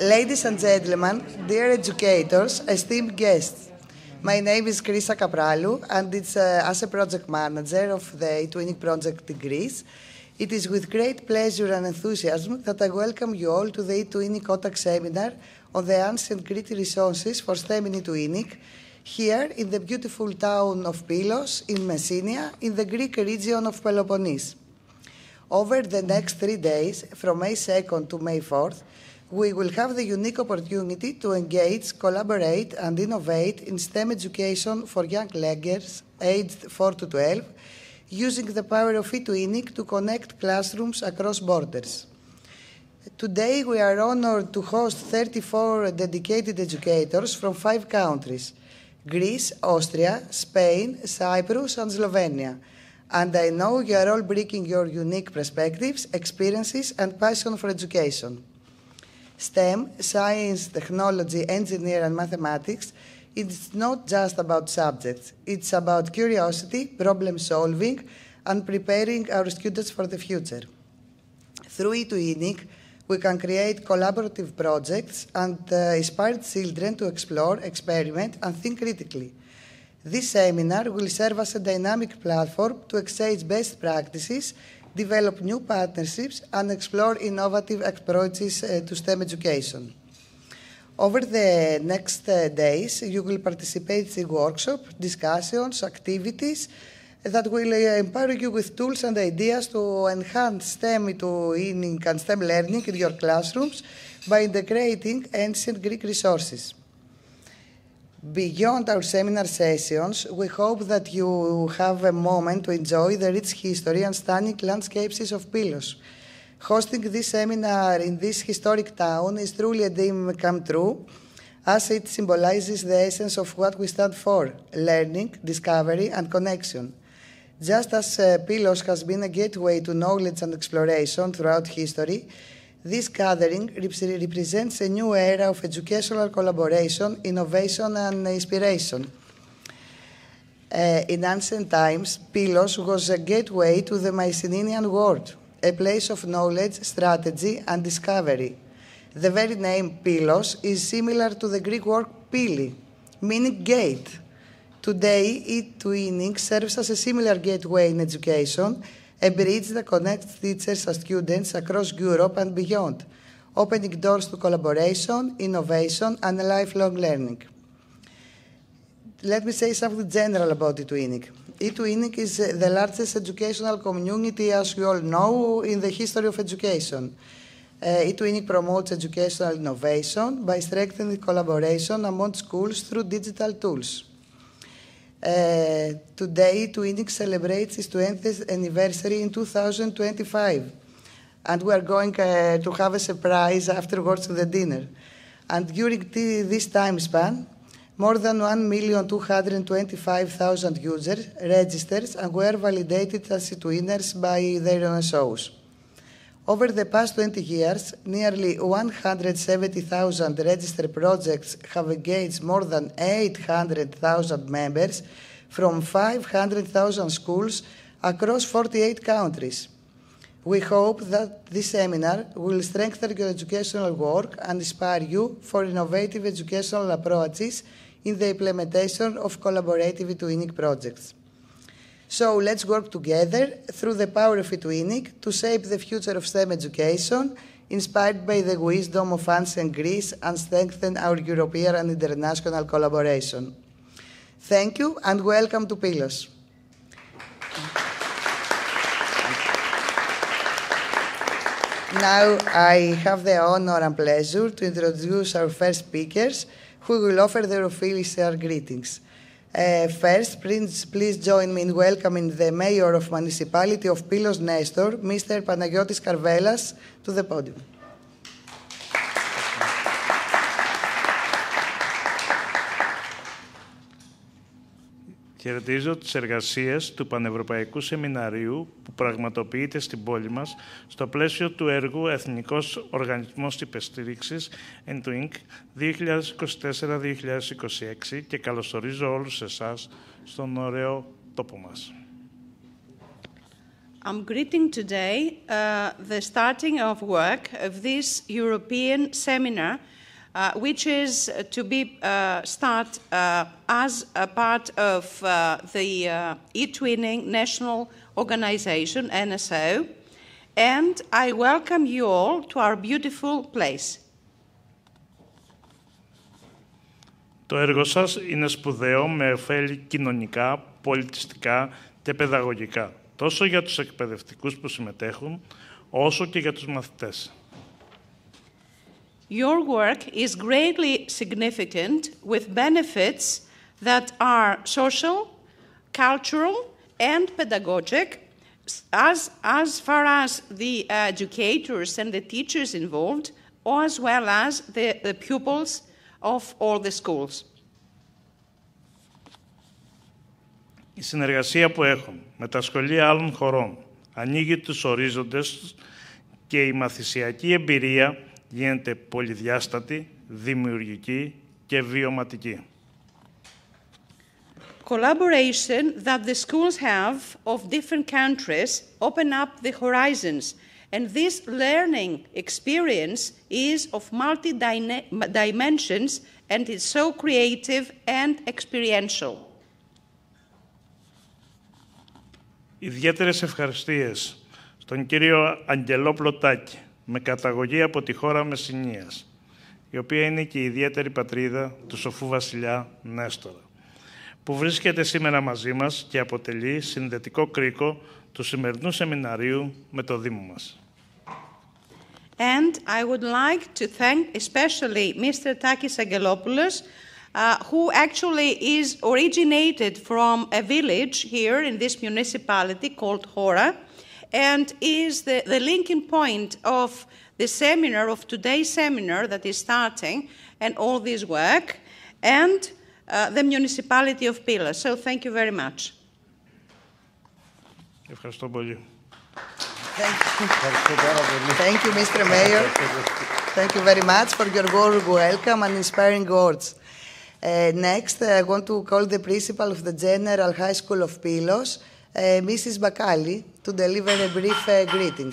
Ladies and gentlemen, dear educators, esteemed guests, my name is Krisa Kapralou, and it's as a project manager of the eTwinning project in Greece. It is with great pleasure and enthusiasm that I welcome you all to the eTwinning OTAC seminar on the ancient Greek resources for STEM in eTwinning, here in the beautiful town of Pylos in Messenia, in the Greek region of Peloponnese. Over the next 3 days, from May 2nd to May 4th, we will have the unique opportunity to engage, collaborate, and innovate in STEM education for young learners aged 4 to 12, using the power of eTwinning to connect classrooms across borders. Today, we are honored to host 34 dedicated educators from 5 countries: Greece, Austria, Spain, Cyprus, and Slovenia. And I know you are all bringing your unique perspectives, experiences, and passion for education. STEM, science, technology, engineering, and mathematics, it's not just about subjects. It's about curiosity, problem solving, and preparing our students for the future. Through eTwinning, we can create collaborative projects and inspire children to explore, experiment, and think critically. This seminar will serve as a dynamic platform to exchange best practices, develop new partnerships, and explore innovative approaches to STEM education. Over the next days, you will participate in workshops, discussions, activities that will empower you with tools and ideas to enhance STEM eTwinning and STEM learning in your classrooms by integrating ancient Greek resources. Beyond our seminar sessions, we hope that you have a moment to enjoy the rich history and stunning landscapes of Pylos. Hosting this seminar in this historic town is truly a dream come true, as it symbolizes the essence of what we stand for: learning, discovery, and connection. Just as Pylos has been a gateway to knowledge and exploration throughout history, this gathering represents a new era of educational collaboration, innovation, and inspiration. In ancient times, Pylos was a gateway to the Mycenaean world, a place of knowledge, strategy, and discovery. The very name Pylos is similar to the Greek word pili, meaning gate. Today, eTwinning serves as a similar gateway in education, a bridge that connects teachers and students across Europe and beyond, opening doors to collaboration, innovation, and lifelong learning. Let me say something general about eTwinning. eTwinning is the largest educational community, as you all know, in the history of education. eTwinning promotes educational innovation by strengthening collaboration among schools through digital tools. Today, eTwinning celebrates its 20th anniversary in 2025, and we are going to have a surprise afterwards to the dinner. And during this time span, more than 1,225,000 users registered and were validated as eTwinners by their NSOs. Over the past 20 years, nearly 170,000 registered projects have engaged more than 800,000 members from 500,000 schools across 48 countries. We hope that this seminar will strengthen your educational work and inspire you for innovative educational approaches in the implementation of collaborative eTwinning projects. So let's work together through the power of eTwinning to shape the future of STEM education, inspired by the wisdom of ancient Greece, and strengthen our European and international collaboration. Thank you and welcome to Pylos. Now I have the honor and pleasure to introduce our first speakers, who will offer their official greetings. First, please join me in welcoming the Mayor of Municipality of Pylos Nestor, Mr. Panagiotis Karvelas, to the podium. Χαιρετίζω τις εργασίες του Πανευρωπαϊκού Σεμιναρίου που πραγματοποιείται στην πόλη μας στο πλαίσιο του έργου Εθνικός Οργανισμός Υποστήριξης eTwinning 2024-2026 και καλωσορίζω όλους εσάς στον ωραίο τόπο μας. I'm greeting today the starting of work of this European seminar, which is to be start as a part of the eTwinning National Organization, NSO, and I welcome you all to our beautiful place. Το έργο σας είναι σπουδαίο με ωφέλη κοινωνικά, πολιτιστικά και παιδαγωγικά, τόσο για τους εκπαιδευτικούς που συμμετέχουν, όσο και για τους μαθητές. Your work is greatly significant with benefits that are social, cultural, and pedagogic, as far as the educators and the teachers involved, as well as the pupils of all the schools. Η συνεργασία που έχουν με τα σχολεία άλλων χωρών ανοίγει τους ορίζοντες και η μαθησιακή εμπειρία γίνεται πολυδιάστατη, δημιουργική και βιωματική. Collaboration that the schools have of different countries open up the horizons, and this learning experience is of multi-dimensions and is so creative and experiential. Ιδιαίτερες ευχαριστίες στον κύριο Αγγελόπουλο Τάκη, με καταγωγή από τη χώρα Μεσσηνίας, η οποία είναι και η ιδιαίτερη πατρίδα του σοφού βασιλιά Νέστορα, που βρίσκεται σήμερα μαζί μας και αποτελεί συνδετικό κρίκο του σημερινού σεμιναρίου με το Δήμο μας. And I would like to thank especially Mr. Takis Angelopoulos, who actually is originated from a village here in this municipality called Hora, and is the linking point of the seminar, of today's seminar that is starting, and all this work, and the municipality of Pylos. So thank you very much. Ευχαριστώ πολύ. Thank you, Mr. Mayor. Thank you very much for your warm welcome and inspiring words. Next, I want to call the principal of the General High School of Pylos, Mrs. Bakali, to deliver a brief greeting.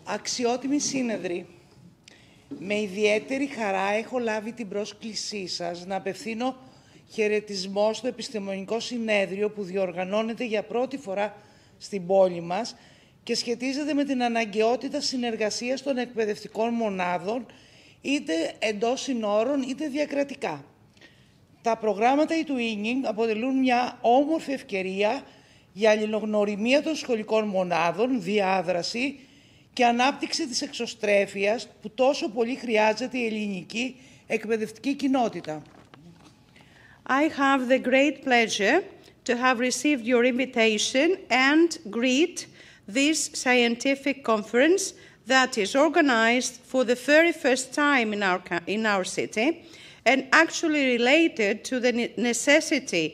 Αξιότιμοι σύνεδροι, με ιδιαίτερη χαρά έχω λάβει την πρόσκλησή σας να απευθύνω χαιρετισμό στο επιστημονικό συνέδριο που διοργανώνεται για πρώτη φορά στην πόλη μας και σχετίζεται με την αναγκαιότητα συνεργασίας των εκπαιδευτικών μονάδων, είτε εντός συνόρων είτε διακρατικά. Τα προγράμματα e-twinning αποτελούν μια όμορφη ευκαιρία για αλληλογνωριμία των σχολικών μονάδων, διάδραση και ανάπτυξη της εξωστρέφειας που τόσο πολύ χρειάζεται η ελληνική εκπαιδευτική κοινότητα. I have the great pleasure to have received your invitation and greet this scientific conference that is organized for the very first time in our city and actually related to the necessity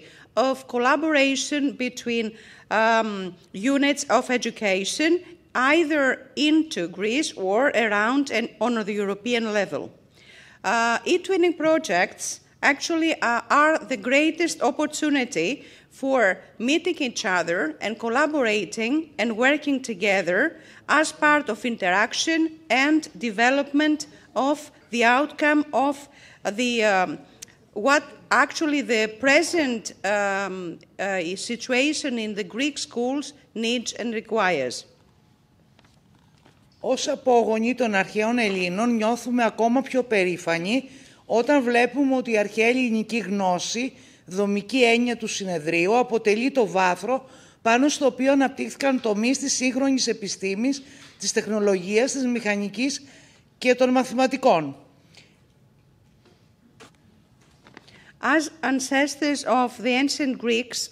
of collaboration between units of education either into Greece or around and on the European level. eTwinning projects actually are the greatest opportunity for meeting each other and collaborating and working together as part of interaction and development of the outcome of the what actually the present situation in the Greek schools needs and requires. Ως απόγονοι των αρχαίων Ελλήνων νιώθουμε ακόμα πιο περήφανοι όταν βλέπουμε ότι η αρχαία ελληνική γνώση, δομική έννοια του συνεδρίου, αποτελεί το βάθρο πάνω στο οποίο αναπτύχθηκαν τομείς της σύγχρονης επιστήμης, της τεχνολογίας, της μηχανικής και των μαθηματικών. As ancestors of the ancient Greeks,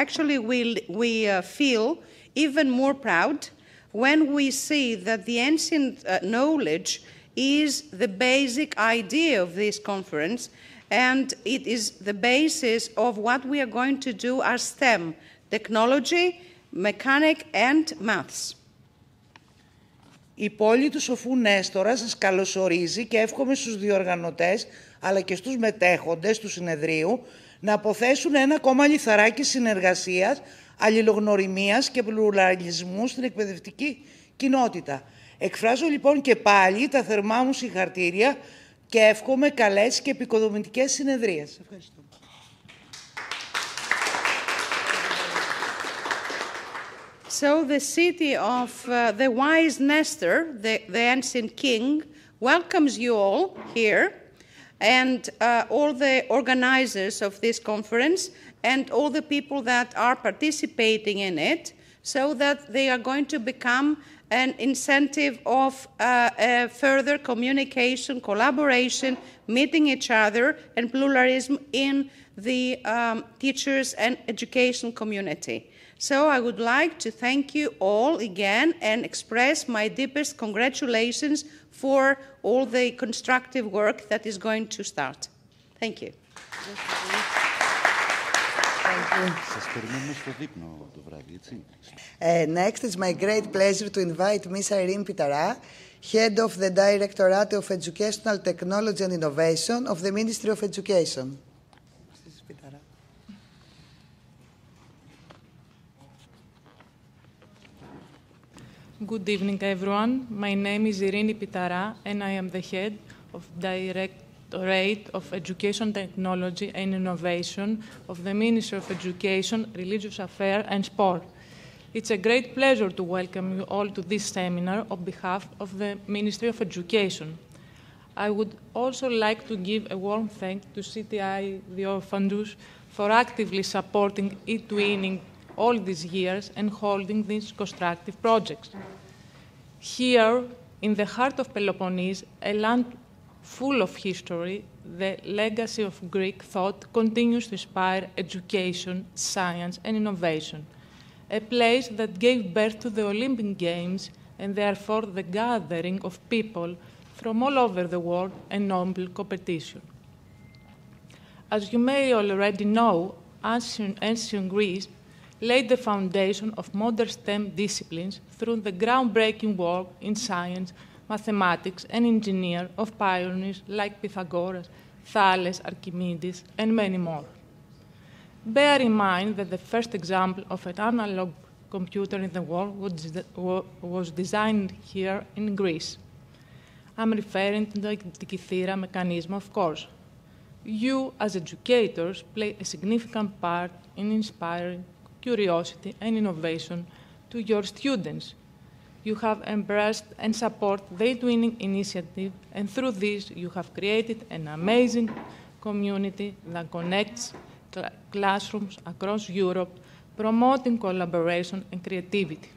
actually we feel even more proud when we see that the ancient knowledge is the basic idea of this conference, and it is the basis of what we are going to do as STEM, technology, mechanic, and maths. Η πόλη του Σοφού Νέστορα σας καλωσορίζει και εύχομαι στους διοργανωτές αλλά και στους μετέχοντες του συνεδρίου να αποθέσουν ένα ακόμα λιθαράκι συνεργασίας, αλληλογνωριμίας και πλουραλισμού στην εκπαιδευτική κοινότητα. Εκφράζω λοιπόν και πάλι τα θερμά μου συγχαρητήρια και εύχομαι καλές και επικοδομητικές συνεδρίες. Ευχαριστώ. So the city of the wise Nestor, the ancient king, welcomes you all here, and all the organizers of this conference, and all the people that are participating in it, so that they are going to become an incentive of further communication, collaboration, meeting each other, and pluralism in the teachers and education community. So I would like to thank you all again and express my deepest congratulations for all the constructive work that is going to start. Thank you. Next, it's my great pleasure to invite Ms. Irene Pitara, Head of the Directorate of Educational Technology and Innovation of the Ministry of Education. Good evening, everyone. My name is Irini Pitara, and I am the head of Directorate of Education Technology and Innovation of the Ministry of Education, Religious Affairs and Sport. It's a great pleasure to welcome you all to this seminar on behalf of the Ministry of Education. I would also like to give a warm thanks to CTI Diophantus for actively supporting e-twinning all these years and holding these constructive projects. Here, in the heart of Peloponnese, a land full of history, the legacy of Greek thought continues to inspire education, science, and innovation, a place that gave birth to the Olympic Games and therefore the gathering of people from all over the world and noble competition. As you may already know, ancient Greece laid the foundation of modern STEM disciplines through the groundbreaking work in science, mathematics, and engineering of pioneers like Pythagoras, Thales, Archimedes, and many more. Bear in mind that the first example of an analog computer in the world was designed here in Greece. I'm referring to the Antikythera mechanism, of course. You, as educators, play a significant part in inspiring curiosity and innovation to your students. You have embraced and support the e-twinning initiative, and through this you have created an amazing community that connects classrooms across Europe, promoting collaboration and creativity.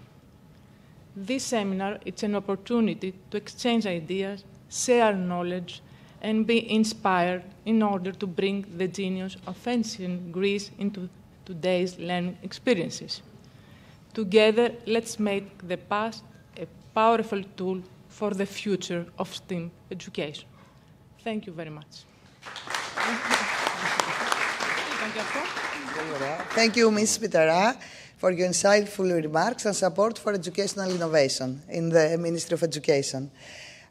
This seminar is an opportunity to exchange ideas, share knowledge, and be inspired in order to bring the genius of ancient Greece into today's learning experiences. Together, let's make the past a powerful tool for the future of STEM education. Thank you very much. Thank you, Ms. Pitara, for your insightful remarks and support for educational innovation in the Ministry of Education.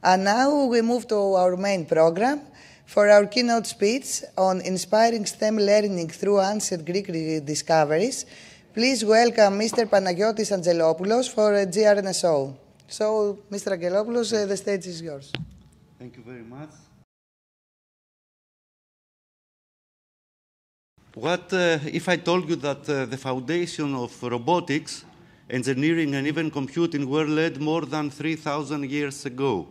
And now we move to our main program. For our keynote speech on inspiring STEM learning through ancient Greek discoveries, please welcome Mr. Panagiotis Angelopoulos for GRNSO. So, Mr. Angelopoulos, the stage is yours. Thank you very much. What if I told you that the foundation of robotics, engineering, and even computing were laid more than 3,000 years ago?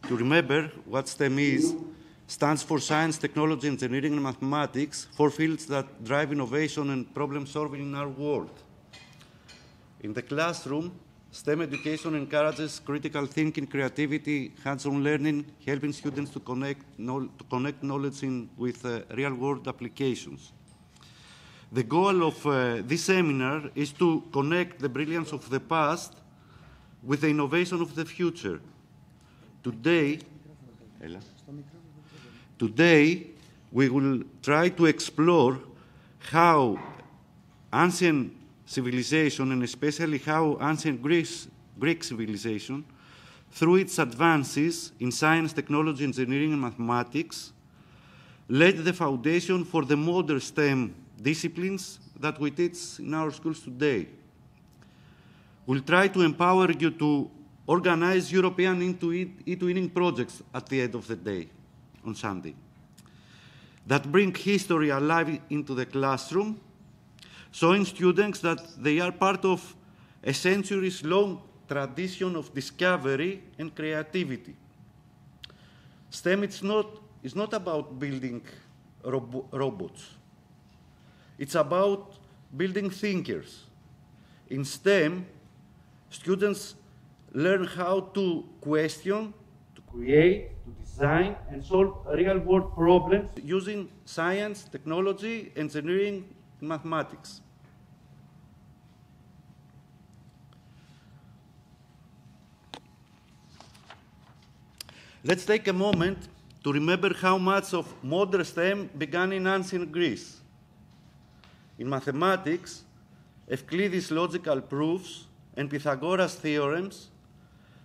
To remember what STEM is, stands for science, technology, engineering, and mathematics, four fields that drive innovation and problem solving in our world. In the classroom, STEM education encourages critical thinking, creativity, hands-on learning, helping students to connect knowledge with real-world applications. The goal of this seminar is to connect the brilliance of the past with the innovation of the future. Today, we will try to explore how ancient civilization, and especially how ancient Greek civilization, through its advances in science, technology, engineering, and mathematics, laid the foundation for the modern STEM disciplines that we teach in our schools today. We'll try to empower you to organize European e-twinning projects at the end of the day, on Sunday, that bring history alive into the classroom, showing students that they are part of a centuries-long tradition of discovery and creativity. STEM is not about building robots. It's about building thinkers. In STEM, students learn how to question, to create, to design, and solve real-world problems using science, technology, engineering, and mathematics. Let's take a moment to remember how much of modern STEM began in ancient Greece. In mathematics, Euclides' logical proofs and Pythagoras' theorems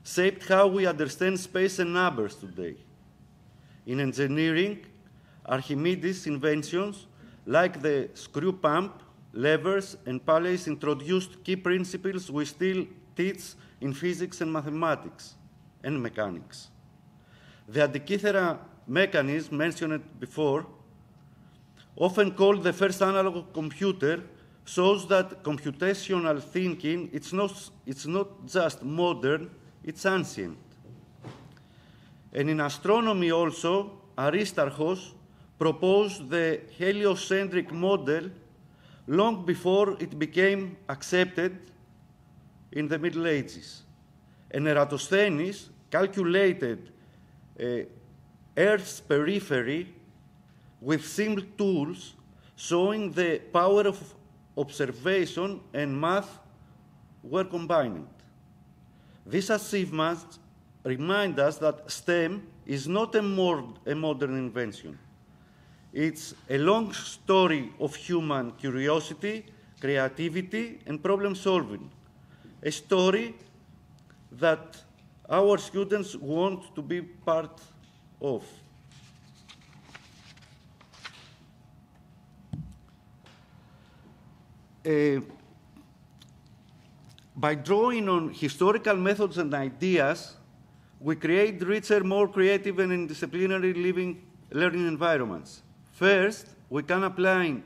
shaped how we understand space and numbers today. In engineering, Archimedes' inventions like the screw pump, levers, and pulleys introduced key principles we still teach in physics and mathematics and mechanics. The Antikythera mechanism mentioned before, often called the first analog computer, shows that computational thinking, it's not just modern, it's ancient. And in astronomy also, Aristarchus proposed the heliocentric model long before it became accepted in the Middle Ages. And Eratosthenes calculated Earth's periphery with simple tools, showing the power of observation and math were combined. These achievements remind us that STEM is not a modern invention. It's a long story of human curiosity, creativity, and problem solving. A story that our students want to be part of. By drawing on historical methods and ideas, we create richer, more creative and interdisciplinary learning environments. First, we can apply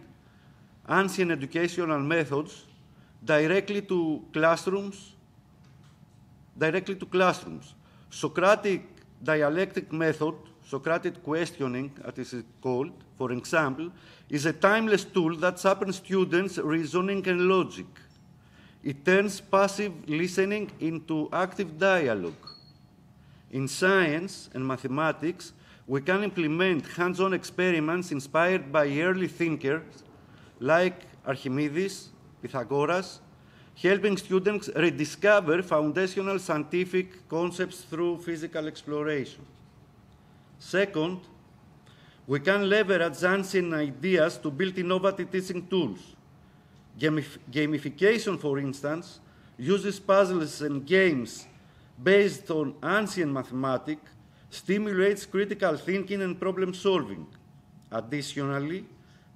ancient educational methods directly to classrooms. Socratic dialectic method, Socratic questioning, as it is called, for example, is a timeless tool that sharpens students' reasoning and logic. It turns passive listening into active dialogue. In science and mathematics, we can implement hands-on experiments inspired by early thinkers like Archimedes, Pythagoras, helping students rediscover foundational scientific concepts through physical exploration. Second, we can leverage ancient ideas to build innovative teaching tools. Gamification, for instance, uses puzzles and games based on ancient mathematics, stimulates critical thinking and problem solving. Additionally,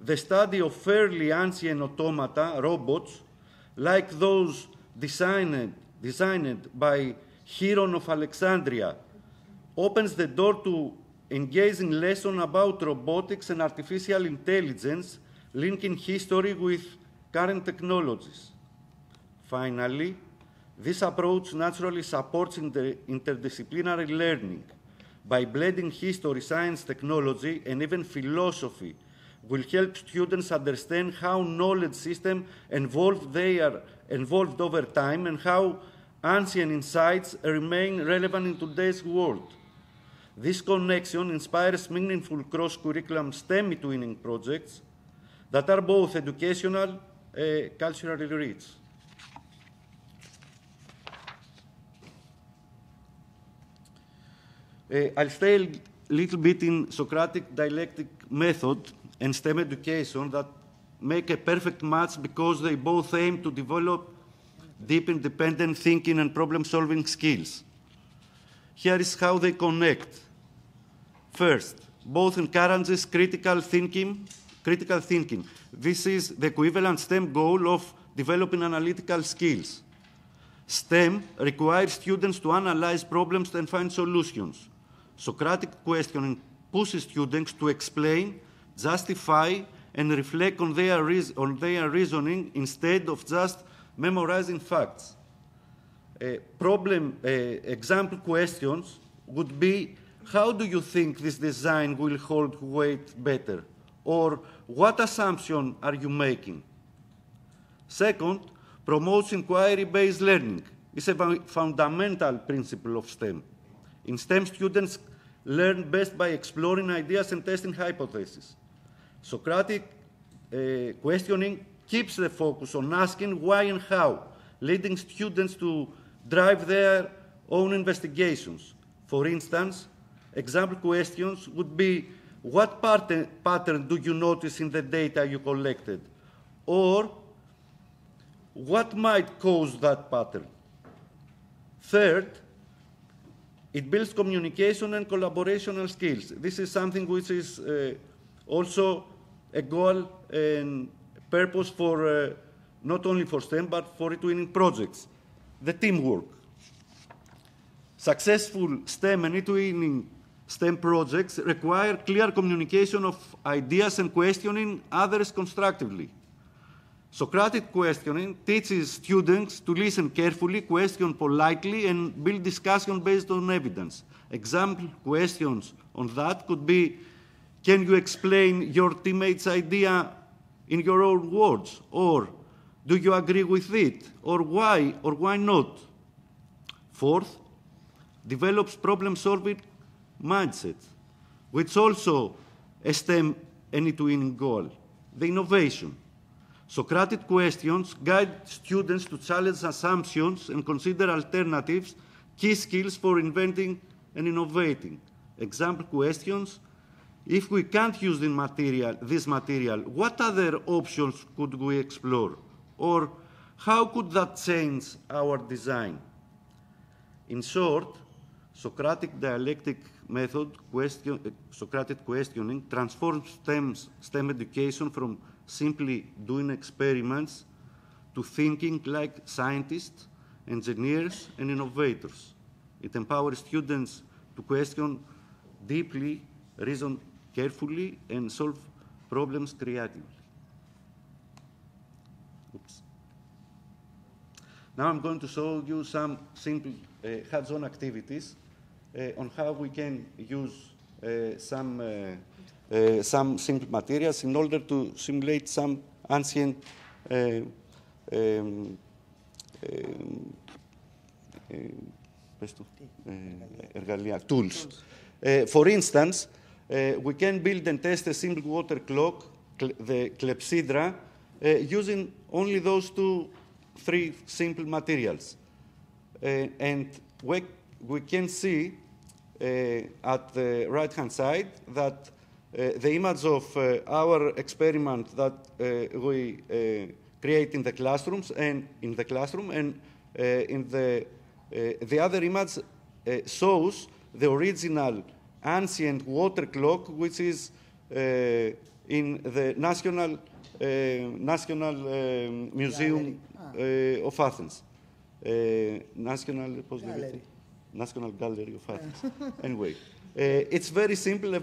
the study of fairly ancient automata, robots, like those designed by Hieron of Alexandria, opens the door to engaging lessons about robotics and artificial intelligence, linking history with current technologies. Finally, this approach naturally supports interdisciplinary learning. By blending history, science, technology, and even philosophy, will help students understand how knowledge systems evolved over time and how ancient insights remain relevant in today's world. This connection inspires meaningful cross-curriculum STEM twinning projects that are both educational and culturally rich. I'll stay a little bit in Socratic dialectic method and STEM education that make a perfect match because they both aim to develop deep independent thinking and problem-solving skills. Here is how they connect. First, both encourages critical thinking. This is the equivalent STEM goal of developing analytical skills. STEM requires students to analyze problems and find solutions. Socratic questioning pushes students to explain, justify, and reflect on their reasoning instead of just memorizing facts. Example questions would be, how do you think this design will hold weight better? Or what assumption are you making? Second, promotes inquiry-based learning. It's a fundamental principle of STEM. In STEM, students learn best by exploring ideas and testing hypotheses. Socratic questioning keeps the focus on asking why and how, leading students to drive their own investigations. For instance, example questions would be, what pattern do you notice in the data you collected? Or, what might cause that pattern? Third, it builds communication and collaborational skills. This is something which is also a goal and purpose for not only for STEM, but for eTwinning projects. The teamwork. Successful STEM and eTwinning STEM projects require clear communication of ideas and questioning others constructively. Socratic questioning teaches students to listen carefully, question politely, and build discussion based on evidence. Example questions on that could be, can you explain your teammate's idea in your own words? Or, do you agree with it? Or why not? Fourth, develops problem-solving mindset, which also a STEM and eTwinning goal, the innovation. Socratic questions guide students to challenge assumptions and consider alternatives, key skills for inventing and innovating. Example questions, if we can't use this material, what other options could we explore? Or how could that change our design? In short, Socratic dialectic method, Socratic questioning, transforms STEM education from simply doing experiments to thinking like scientists, engineers, and innovators. It empowers students to question deeply, reason carefully, and solve problems creatively. Oops. Now I'm going to show you some simple hands-on activities on how we can use some simple materials in order to simulate some ancient tools. For instance, we can build and test a simple water clock, the clepsydra, using only those three simple materials. And we can see at the right-hand side that the image of our experiment that we create in the classrooms and in the classroom, and in the other image shows the original ancient water clock, which is in the National Museum of Athens. National Gallery of Athens. Anyway, it's very simple,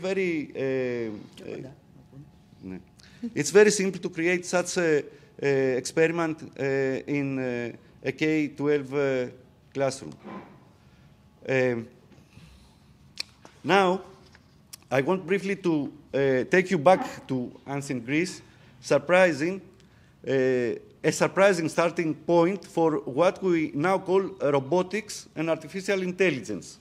it's very simple to create such an experiment in a K-12 classroom. Now, I want briefly to take you back to ancient Greece, a surprising starting point for what we now call robotics and artificial intelligence.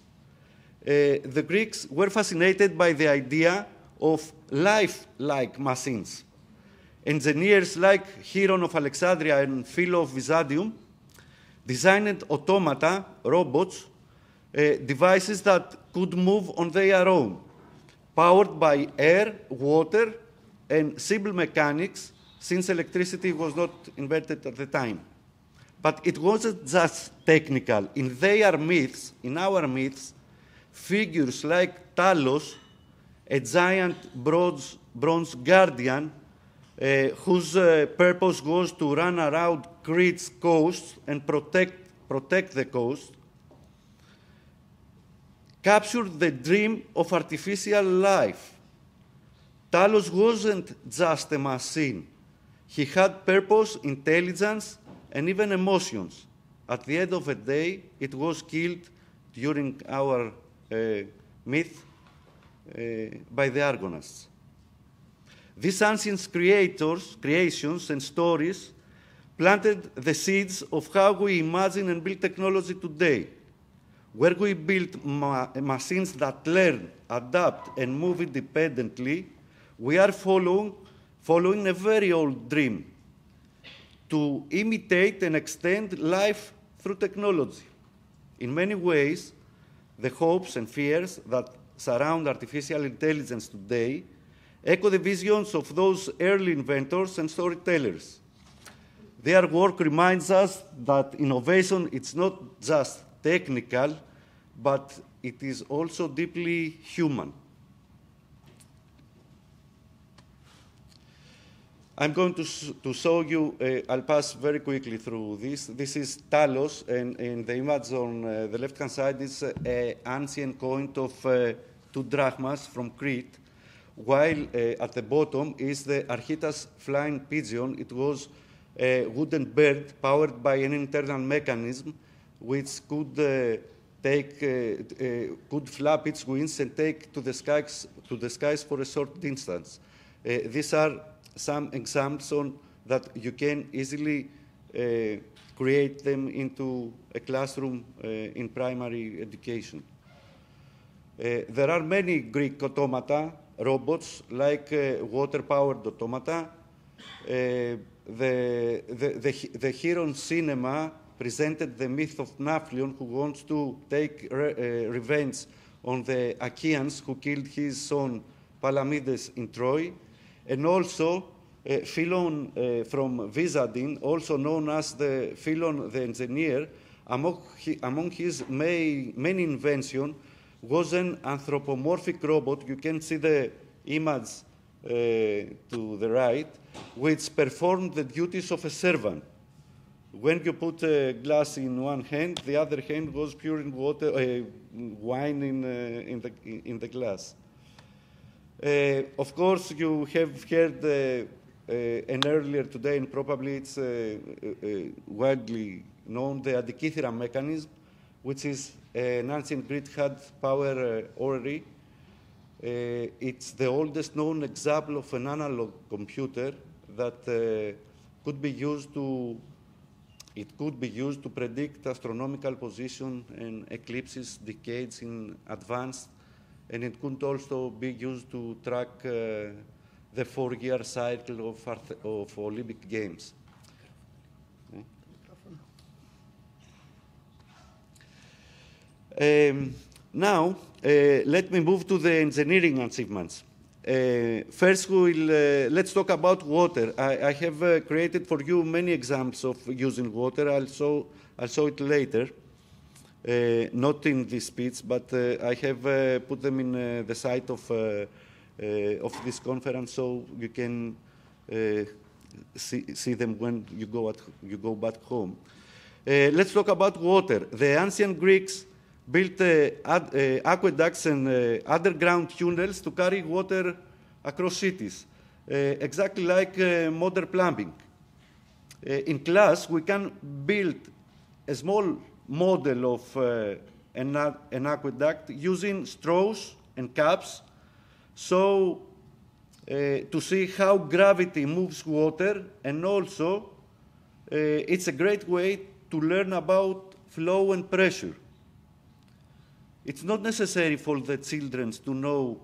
The Greeks were fascinated by the idea of life-like machines. Engineers like Hieron of Alexandria and Philo of Byzantium designed automata, robots, devices that could move on their own, powered by air, water, and simple mechanics, since electricity was not invented at the time. But it wasn't just technical. In our myths, figures like Talos a giant bronze guardian whose purpose was to run around Crete's coast and protect the coast, captured the dream of artificial life. Talos wasn't just a machine. He had purpose, intelligence, and even emotions. At the end of the day, it was killed during our myth by the Argonauts. These ancient creations and stories planted the seeds of how we imagine and build technology today, where we build machines that learn, adapt, and move independently. We are following a very old dream to imitate and extend life through technology. In many ways, the hopes and fears that surround artificial intelligence today echo the visions of those early inventors and storytellers. Their work reminds us that innovation is not just technical, but it is also deeply human. I'm going to show you, I'll pass very quickly through this. This is Talos, and the image on the left-hand side is an ancient coin of 2 drachmas from Crete, while at the bottom is the Archytas flying pigeon. It was a wooden bird powered by an internal mechanism which could could flap its wings and take to the skies for a short distance. These are some examples on that you can easily create them into a classroom in primary education. There are many Greek automata, robots, like water-powered automata. The Hieron cinema presented the myth of Napoleon, who wants to take revenge on the Achaeans who killed his son Palamedes in Troy. And also, Philon from Wizarding, also known as the Philon the engineer, among his many inventions was an anthropomorphic robot. You can see the image to the right, which performed the duties of a servant. When you put a glass in one hand, the other hand was pouring water, wine in the glass. Of course, you have heard and earlier today, and probably it's widely known, the Antikythera mechanism, which is an ancient Greek had power orrery. It's the oldest known example of an analog computer that could be used to predict astronomical position and eclipses decades in advance. And it could also be used to track the 4-year cycle of Olympic Games. Now, let me move to the engineering achievements. First, let's talk about water. I have created for you many examples of using water. I'll show it later. Not in this speech, but I have put them in the site of this conference, so you can see them when you go back home. Let's talk about water. The ancient Greeks built aqueducts and underground tunnels to carry water across cities, exactly like modern plumbing. In class, we can build a small model of an aqueduct using straws and cups, so to see how gravity moves water, and also it's a great way to learn about flow and pressure. It's not necessary for the children to know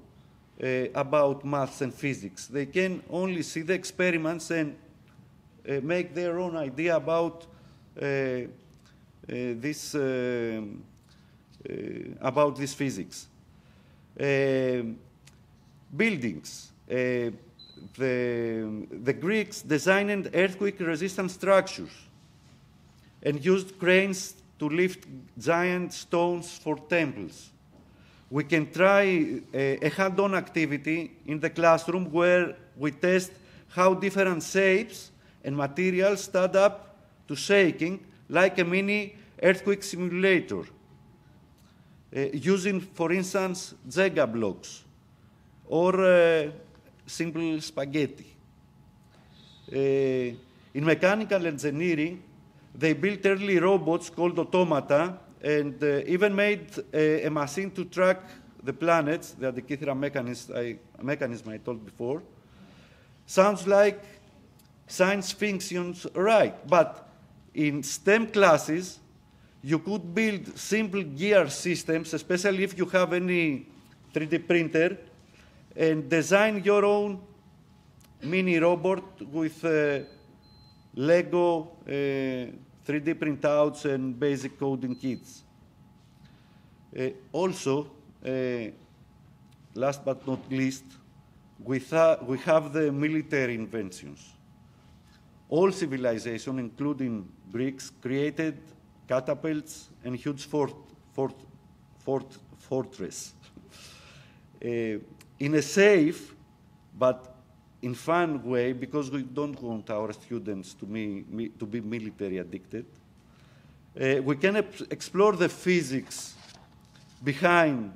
about maths and physics. They can only see the experiments and make their own idea about this physics. Buildings. The Greeks designed earthquake-resistant structures and used cranes to lift giant stones for temples. We can try a hand-on activity in the classroom where we test how different shapes and materials stand up to shaking, like a mini earthquake simulator, using, for instance, Jenga blocks or simple spaghetti. In mechanical engineering, they built early robots called automata and even made a machine to track the planets, the Antikythera mechanism I told before. Sounds like science fiction's right, but in STEM classes, you could build simple gear systems, especially if you have any 3D printer, and design your own mini robot with Lego 3D printouts and basic coding kits. Also, last but not least, we have the military inventions. All civilization, including Greeks, created catapults and huge fortress. In a safe but in fun way, because we don't want our students to be military addicted, we can explore the physics behind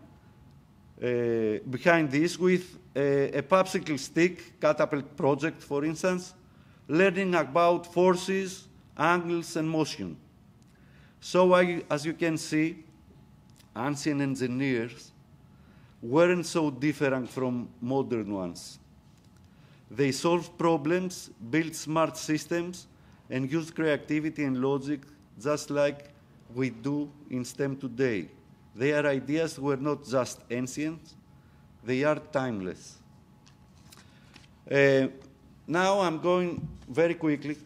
this with a popsicle stick catapult project, for instance, learning about forces, angles, and motion. So as you can see, ancient engineers weren't so different from modern ones. They solved problems, built smart systems, and used creativity and logic just like we do in STEM today. Their ideas were not just ancient, they are timeless. Now I'm going very quickly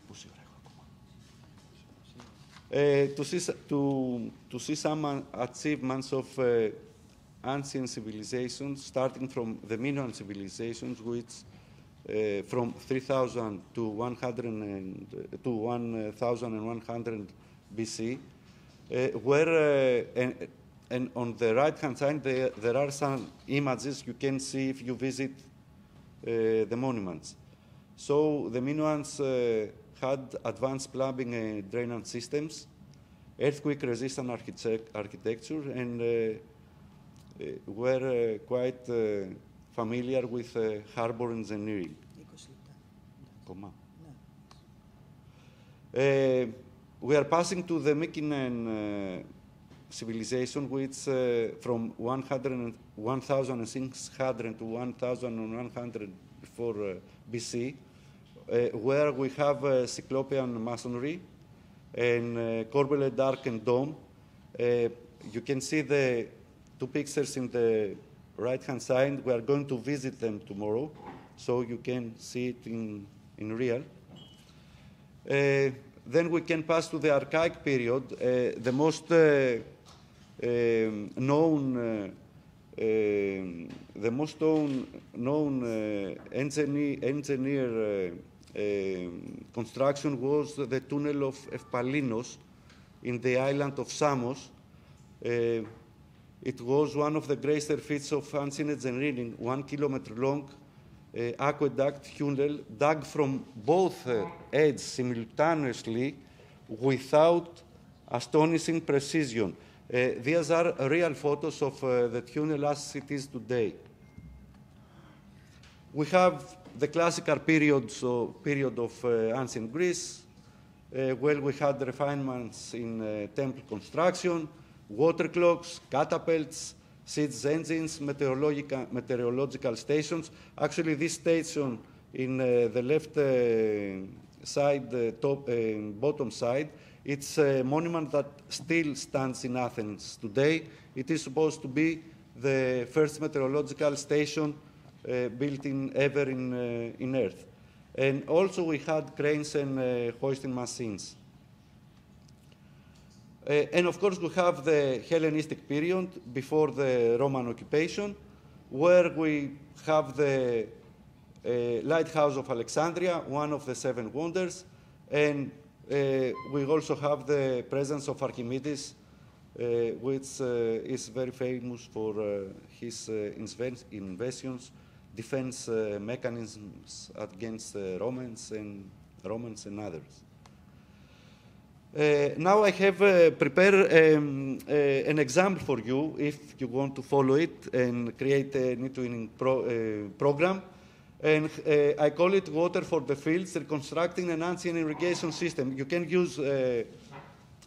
to see some achievements of ancient civilizations, starting from the Minoan civilizations, which from 3000 to 1100 BC, where and on the right-hand side there are some images you can see if you visit the monuments. So the Minoans had advanced plumbing and drainage systems, earthquake-resistant architecture, and were quite familiar with harbor engineering. We are passing to the Mycenaean civilization, which from 1600 to 1100 before BC, where we have Cyclopean masonry and corbelled arch and dome. You can see the two pictures in the right-hand side. We are going to visit them tomorrow, so you can see it in real. Then we can pass to the Archaic period. The most known engineer construction was the tunnel of Eupalinos in the island of Samos. It was one of the greater feats of ancient engineering, 1 kilometer long aqueduct tunnel dug from both ends simultaneously without astonishing precision. These are real photos of the tunnel as it is today. We have the classical period of ancient Greece, where we had refinements in temple construction, water clocks, catapults, siege engines, meteorological stations. Actually, this station in the left side, bottom side, it's a monument that still stands in Athens today. It is supposed to be the first meteorological station built ever in Earth. And also we had cranes and hoisting machines. And of course we have the Hellenistic period before the Roman occupation, where we have the Lighthouse of Alexandria, one of the 7 wonders, and we also have the presence of Archimedes which is very famous for his inventions, defense mechanisms against Romans and others. Now I have prepared an example for you if you want to follow it and create a netwinning program. And I call it Water for the Fields, Reconstructing an Ancient Irrigation System. You can use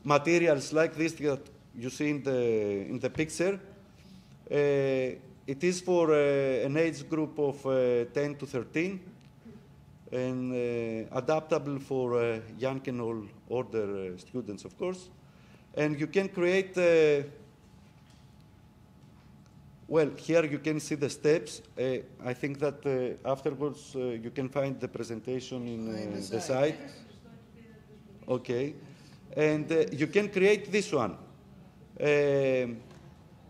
materials like this that you see in the picture. It is for an age group of 10 to 13 and adaptable for young and older students, of course. And you can create, well, here you can see the steps. I think that afterwards you can find the presentation in the site. Okay. And you can create this one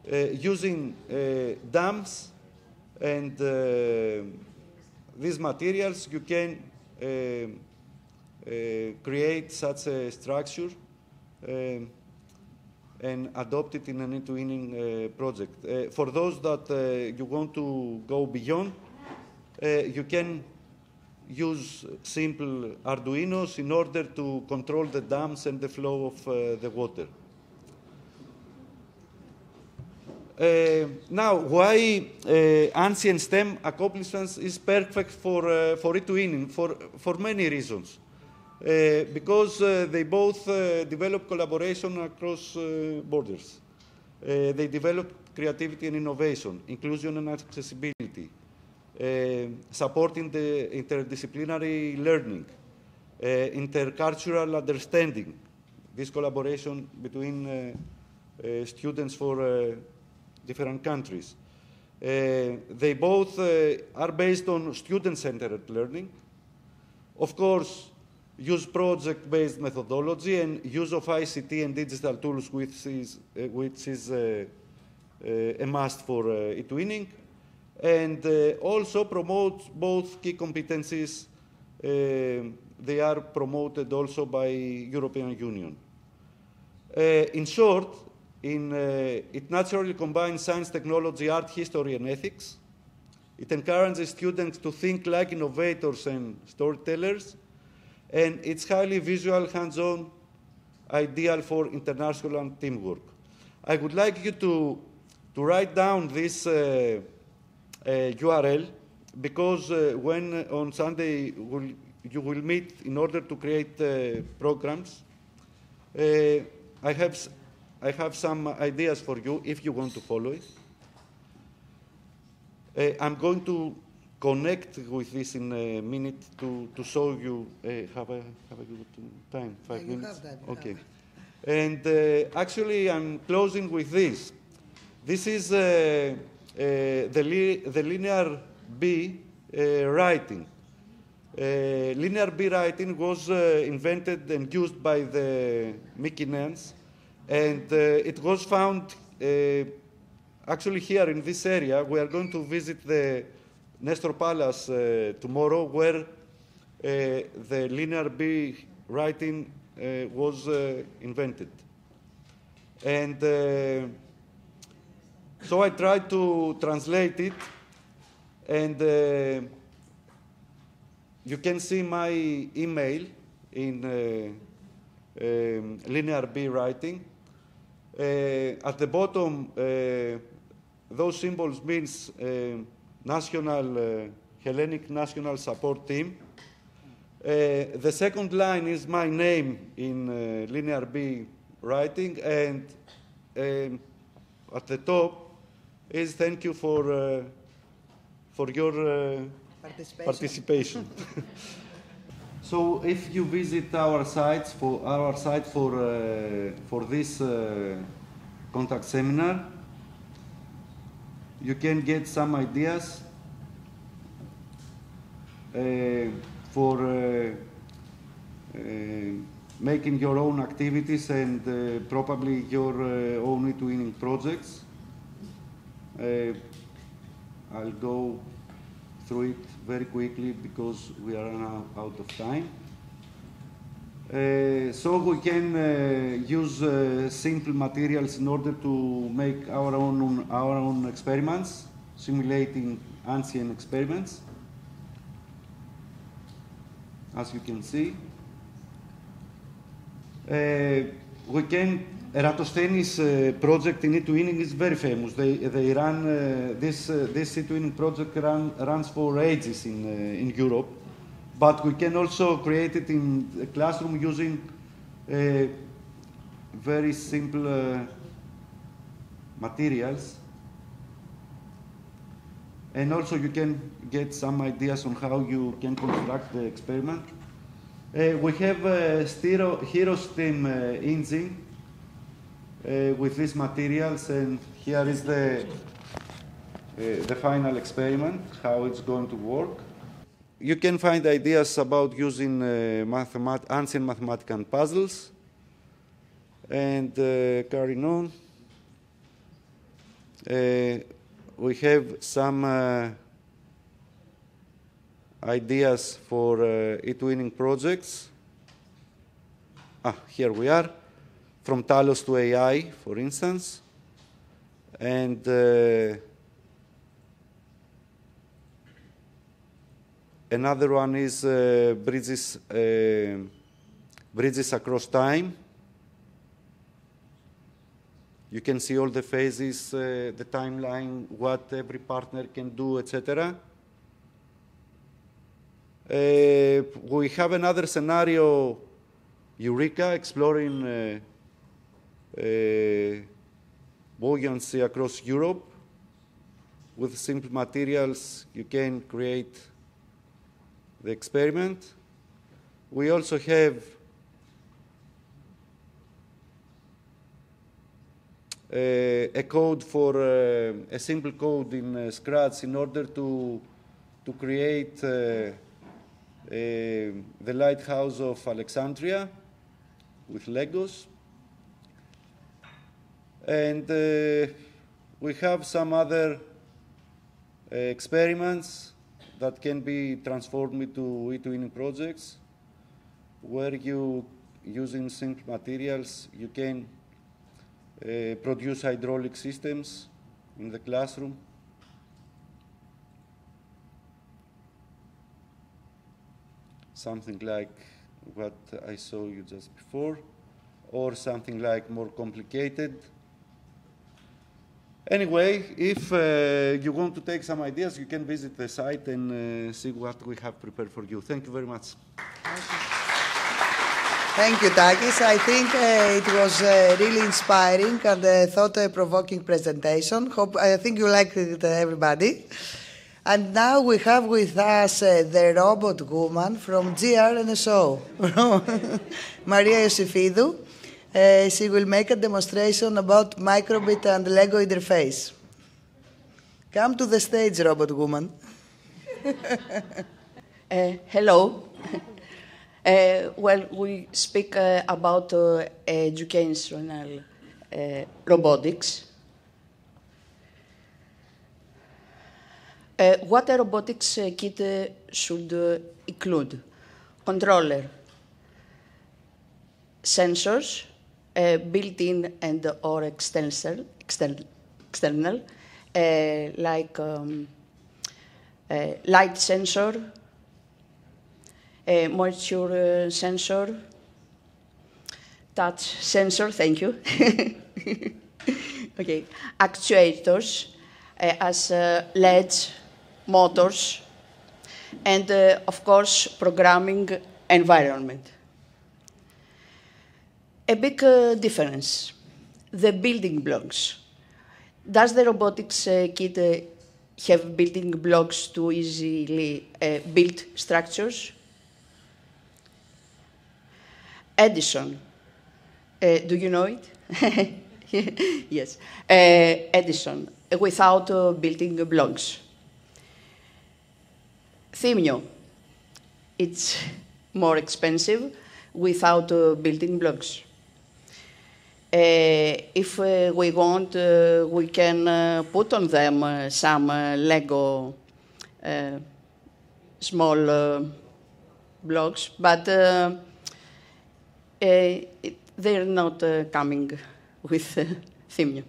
using dams and these materials. You can create such a structure and adopt it in a netwinning project. For those that you want to go beyond, you can use simple Arduinos in order to control the dams and the flow of the water. Now, why ancient STEM accomplishments is perfect for netwinning? For many reasons. Because they both develop collaboration across borders. They develop creativity and innovation, inclusion and accessibility, supporting the interdisciplinary learning, intercultural understanding, this collaboration between students for different countries. They both are based on student-centered learning. Of course, use project-based methodology and use of ICT and digital tools, which is a must for netwinning, and also promote both key competencies. They are promoted also by European Union. In short, it naturally combines science, technology, art, history, and ethics. It encourages students to think like innovators and storytellers, and it's highly visual, hands-on, ideal for international teamwork. I would like you to write down this URL, because when on Sunday you will meet in order to create programs, I have some ideas for you if you want to follow it. I'm going to connect with this in a minute to show you. Have a good time? 5 minutes? Okay. And actually, I'm closing with this. This is the linear B writing. Linear B writing was invented and used by the Mykenaeans, and it was found actually here in this area. We are going to visit the Nestor Palace tomorrow, where the linear B writing was invented. And so I tried to translate it, and you can see my email in linear B writing. At the bottom, those symbols means Hellenic National Support Team. The second line is my name in linear B writing, and at the top is thank you for your participation. So if you visit our site for this contact seminar, you can get some ideas for making your own activities and probably your own netwinning projects. I'll go through it very quickly because we are now out of time. So we can use simple materials in order to make our own experiments, simulating ancient experiments, as you can see. We can, Eratosthenes project in eTwinning is very famous. They run, this eTwinning project runs for ages in Europe, but we can also create it in the classroom using very simple materials. And also you can get some ideas on how you can construct the experiment. We have a Hero Steam engine with these materials, and here is the final experiment, how it's going to work. You can find ideas about using ancient mathematical puzzles. And carrying on, we have some ideas for eTwinning projects. Here we are, from Talos to AI, for instance. And another one is bridges across time. You can see all the phases, the timeline, what every partner can do, etc. We have another scenario, Eureka, exploring buoyancy across Europe. With simple materials, you can create the experiment. We also have a code for a simple code in Scratch in order to create the lighthouse of Alexandria with Legos. And we have some other experiments that can be transformed into eTwinning projects, where you, using simple materials, you can produce hydraulic systems in the classroom. Something like what I showed you just before, or something like more complicated. Anyway, if you want to take some ideas, you can visit the site and see what we have prepared for you. Thank you very much. Thank you, Takis. I think it was really inspiring and thought-provoking presentation. I think you liked it, everybody. And now we have with us the robot woman from GRNSO, Maria Iosifidou. She will make a demonstration about microbit and Lego interface. Come to the stage, robot woman. Hello. Well, we speak about educational robotics. What a robotics kit should include? Controller, sensors, built-in and or external, like light sensor, moisture sensor, touch sensor, thank you. Okay, actuators as LEDs, motors, and of course, programming environment. A big difference, the building blocks. Does the robotics kit have building blocks to easily build structures? Edison, do you know it? Yes, Edison, without building blocks. Themio, it's more expensive without building blocks. If we want, we can put on them some Lego small blocks, but they're not coming with Thymio.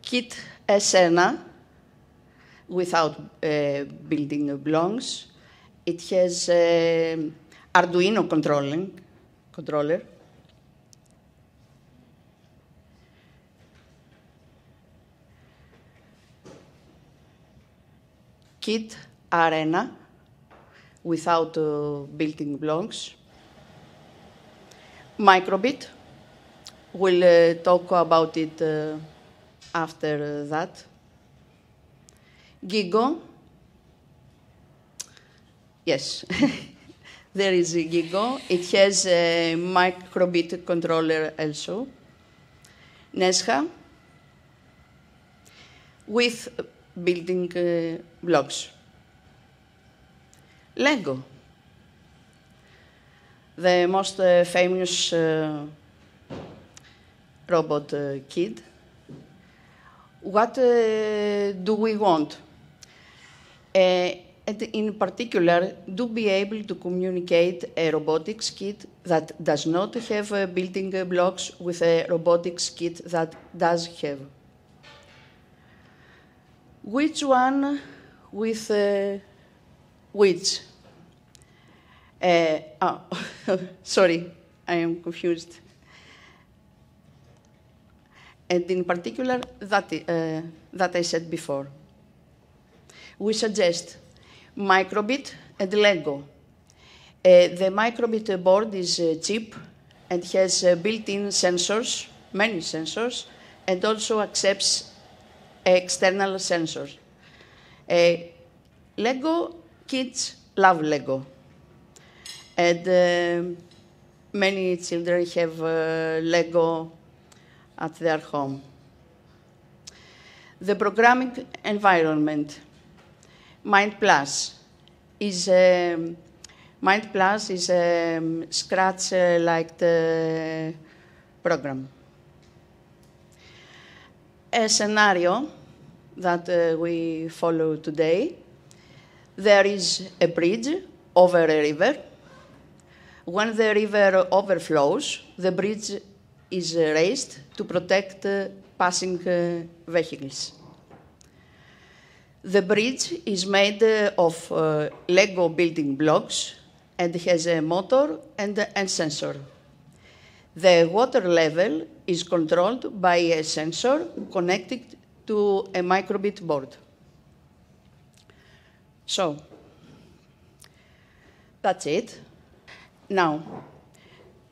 Kit Sena, without building blocks. It has Arduino controller. Kit Arena, without building blocks. Microbit, we'll talk about it after that. Gigo, yes, there is a Gigo. It has a microbit controller also. Nesha, with building blocks. Lego, the most famous robot kit. What do we want? And in particular, do be able to communicate a robotics kit that does not have building blocks with a robotics kit that does have. Which one with which? Sorry, I am confused. And in particular, that I said before. We suggest Microbit and Lego. The Microbit board is cheap and has built-in sensors, many sensors, and also accepts external sensors. Lego kids love Lego. And many children have Lego at their home. The programming environment, MindPlus is a Scratch-like program. A scenario that we follow today, there is a bridge over a river. When the river overflows, the bridge is raised to protect passing vehicles. The bridge is made of Lego building blocks and has a motor and a sensor. The water level is controlled by a sensor connected to a microbit board. So, that's it. Now,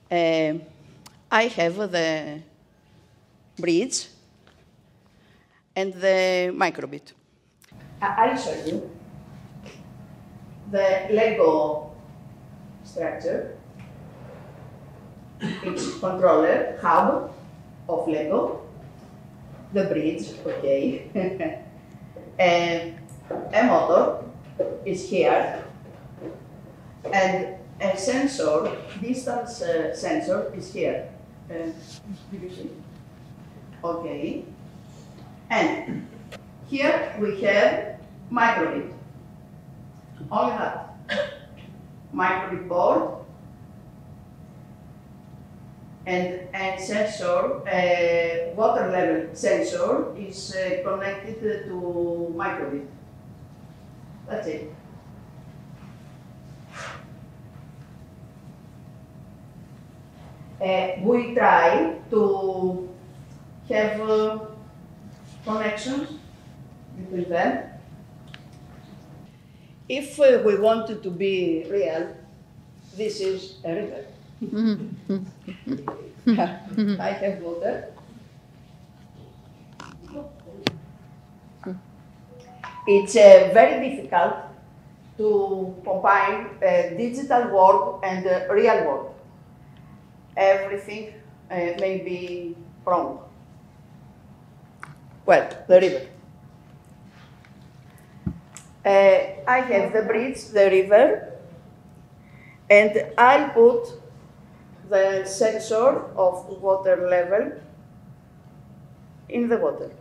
I have the bridge and the microbit. I'll show you the Lego structure. It's controller, hub of Lego, the bridge, okay. A motor is here, and a sensor, distance sensor is here. Okay. And here we have microbit. Only that. Microbit board and a sensor, a water level sensor is connected to microbit. That's it. We try to have connections between them. If we want it to be real, this is a river. I have water. It's very difficult to combine digital world and real world. Everything may be wrong. Well, the river. I have the bridge, the river, and I'll put the sensor of water level in the water.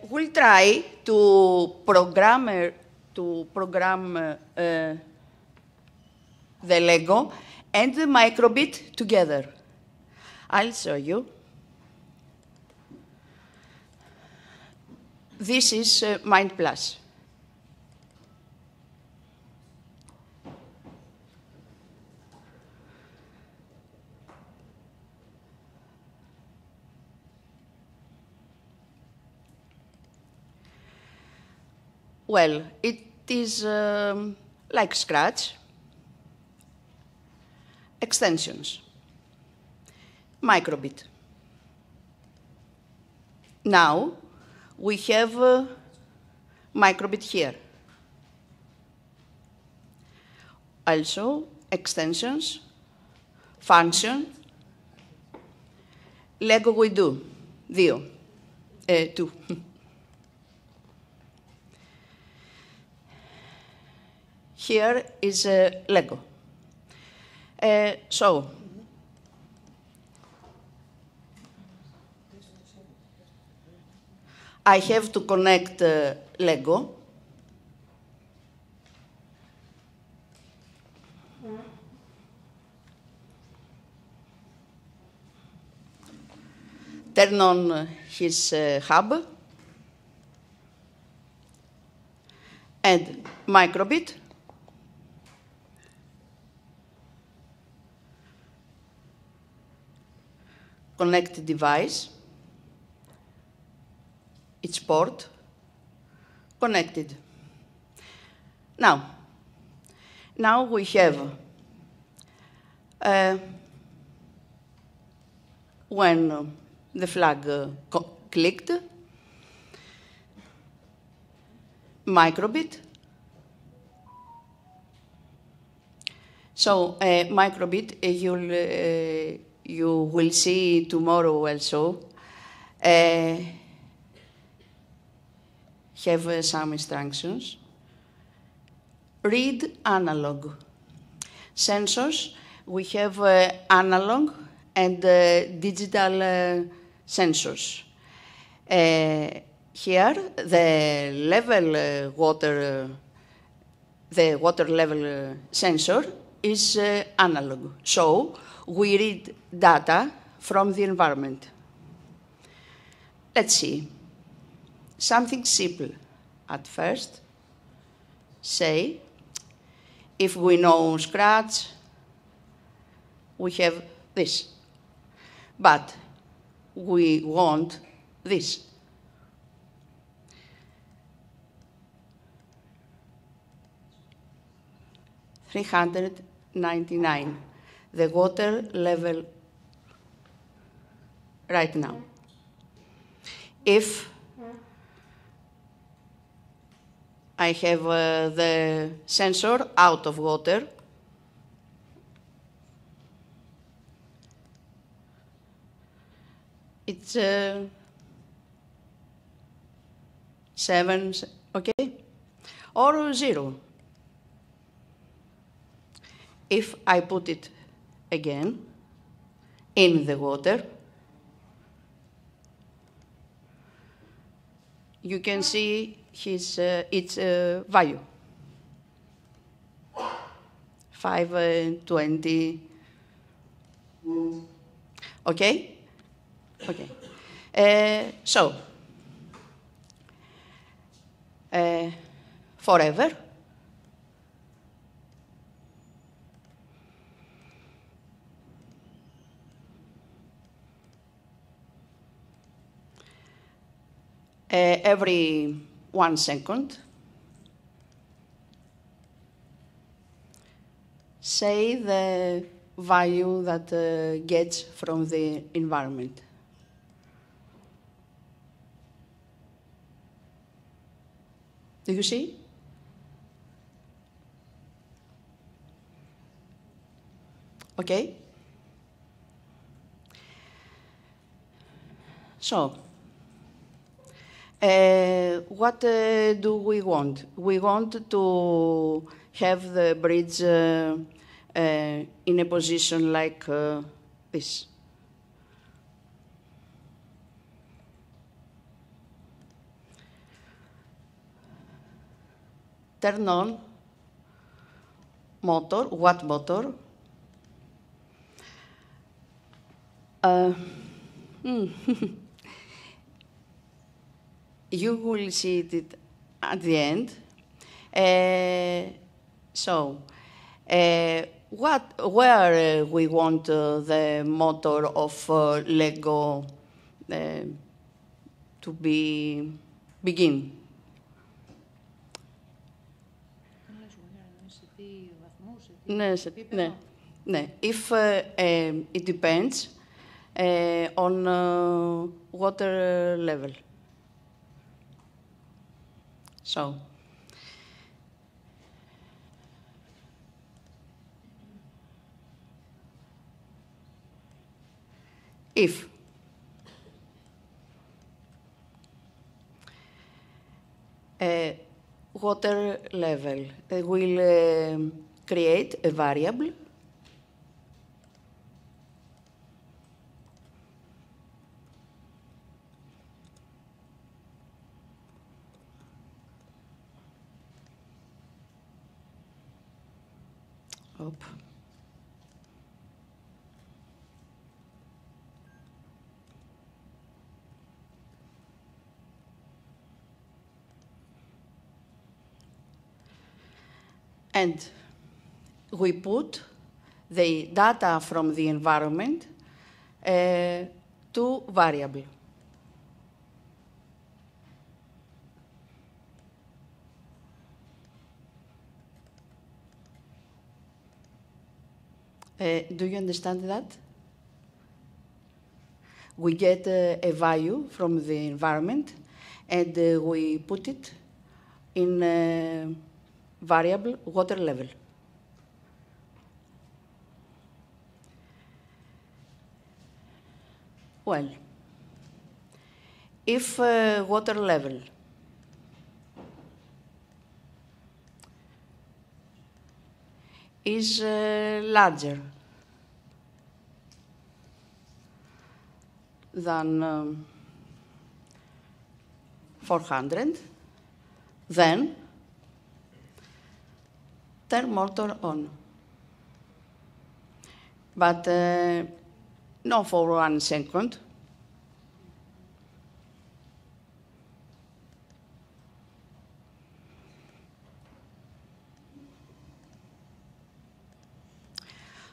we'll try to program the Lego and the microbit together. I'll show you. This is MindPlus. Well, it is like Scratch. Extensions. Microbit. Now, we have microbit here. Also, extensions, function, Lego we do, two. Here is Lego. So, I have to connect Lego. Turn on his hub. And microbit. Connect device. Its port connected. Now we have when the flag clicked, microbit. So microbit, you will see tomorrow also. Have some instructions. Read analog. Sensors, we have analog and digital sensors. Here, the water level sensor is analog. So we read data from the environment. Let's see. Something simple at first. Say, if we know Scratch, we have this. But we want this. $399, the water level right now. If I have the sensor out of water, it's 7, okay, or 0. If I put it again in the water, you can see its value. 520. Okay? Okay. So, forever. Every 1 second. Say the value that gets from the environment. Do you see? Okay? So, what do we want? We want to have the bridge in a position like this. turn on motor, what motor? You will see it at the end. Where we want the motor of Lego to begin? If it depends on water level. So, if water level will create a variable up. And we put the data from the environment to variable. Do you understand that? We get a value from the environment and we put it in variable water level. Well, if water level is larger than 400, then turn motor on. But not for 1 second.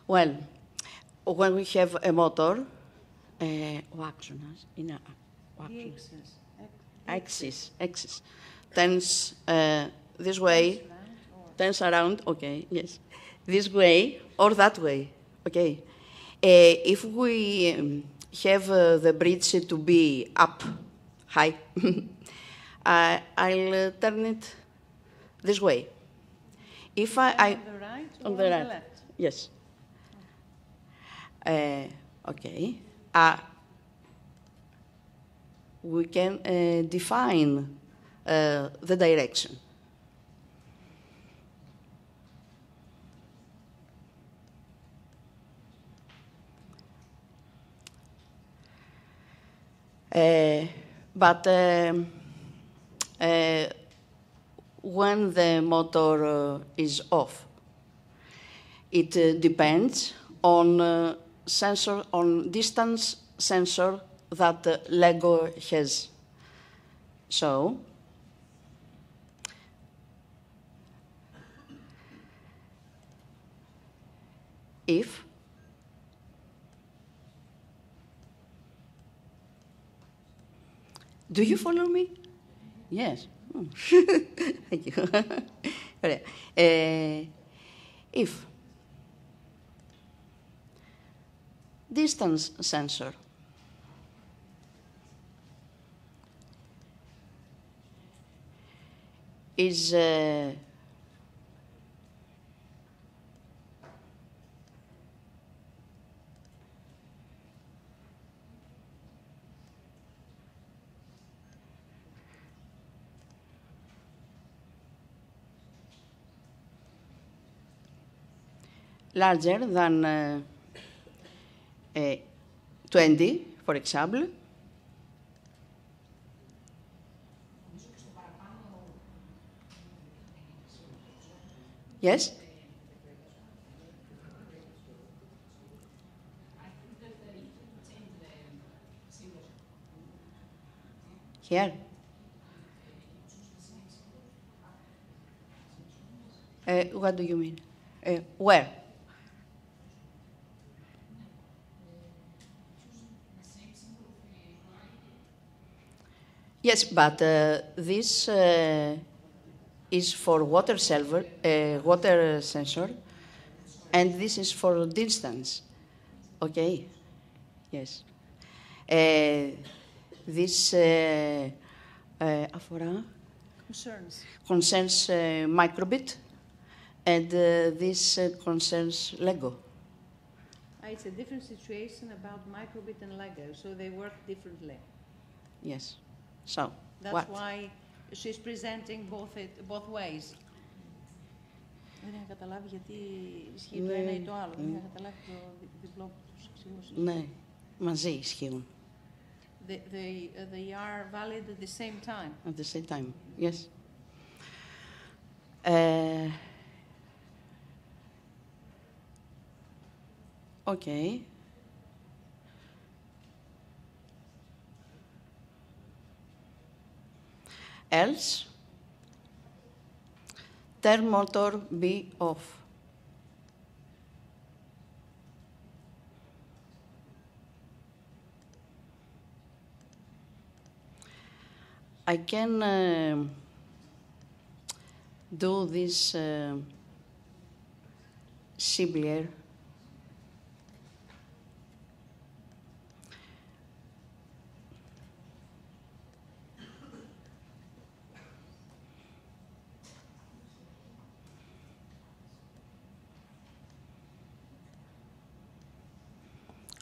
Well, when we have a motor, axis turns this way, turns around, okay, yes, this way or that way, okay. If we have the bridge to be up high, I'll turn it this way. If on the right or on the left? Yes. Okay. We can define the direction. But when the motor is off, it depends on sensor, on distance sensor that Lego has. So, if do you follow me? Yes. Oh. Thank you. If distance sensor is larger than 20, for example, Yes? Here? What do you mean? Where? Yes, but this is for water sensor, and this is for distance. Okay. Yes. This αφορά concerns microbit, and this concerns Lego. It's a different situation about microbit and Lego, so they work differently. Yes. So, that's what? Why she's presenting both ways. Δεν είχα καταλάβει γιατί ισχύει το ένα ή το άλλο. Δεν είχα καταλάβει το διπλό που τους εξηγούσε. Ναι, μαζί ισχύουν. They are valid at the same time. At the same time, yes. Okay. Else, turn motor be off. I can do this simpler.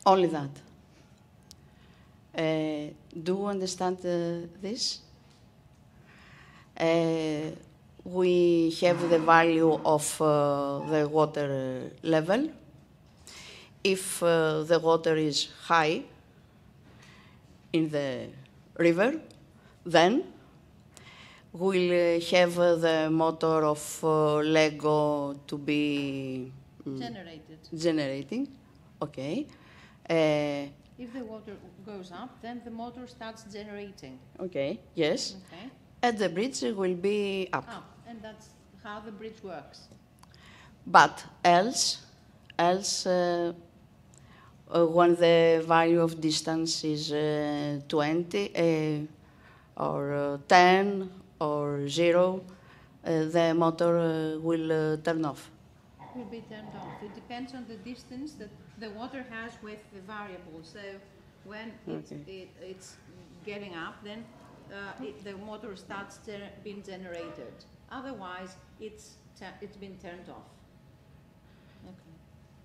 Only that. Do you understand this? We have the value of the water level. If the water is high in the river, then we'll have the motor of Lego to be generating. Okay. If the water goes up, then the motor starts generating. Okay, yes. Okay. And the bridge will be up. And that's how the bridge works. But else when the value of distance is 20 or 10 or 0, the motor will turn off. Will be turned off. It depends on the distance that the water has with the variable. So when it's getting up, then the motor starts being generated. Otherwise, it's been turned off.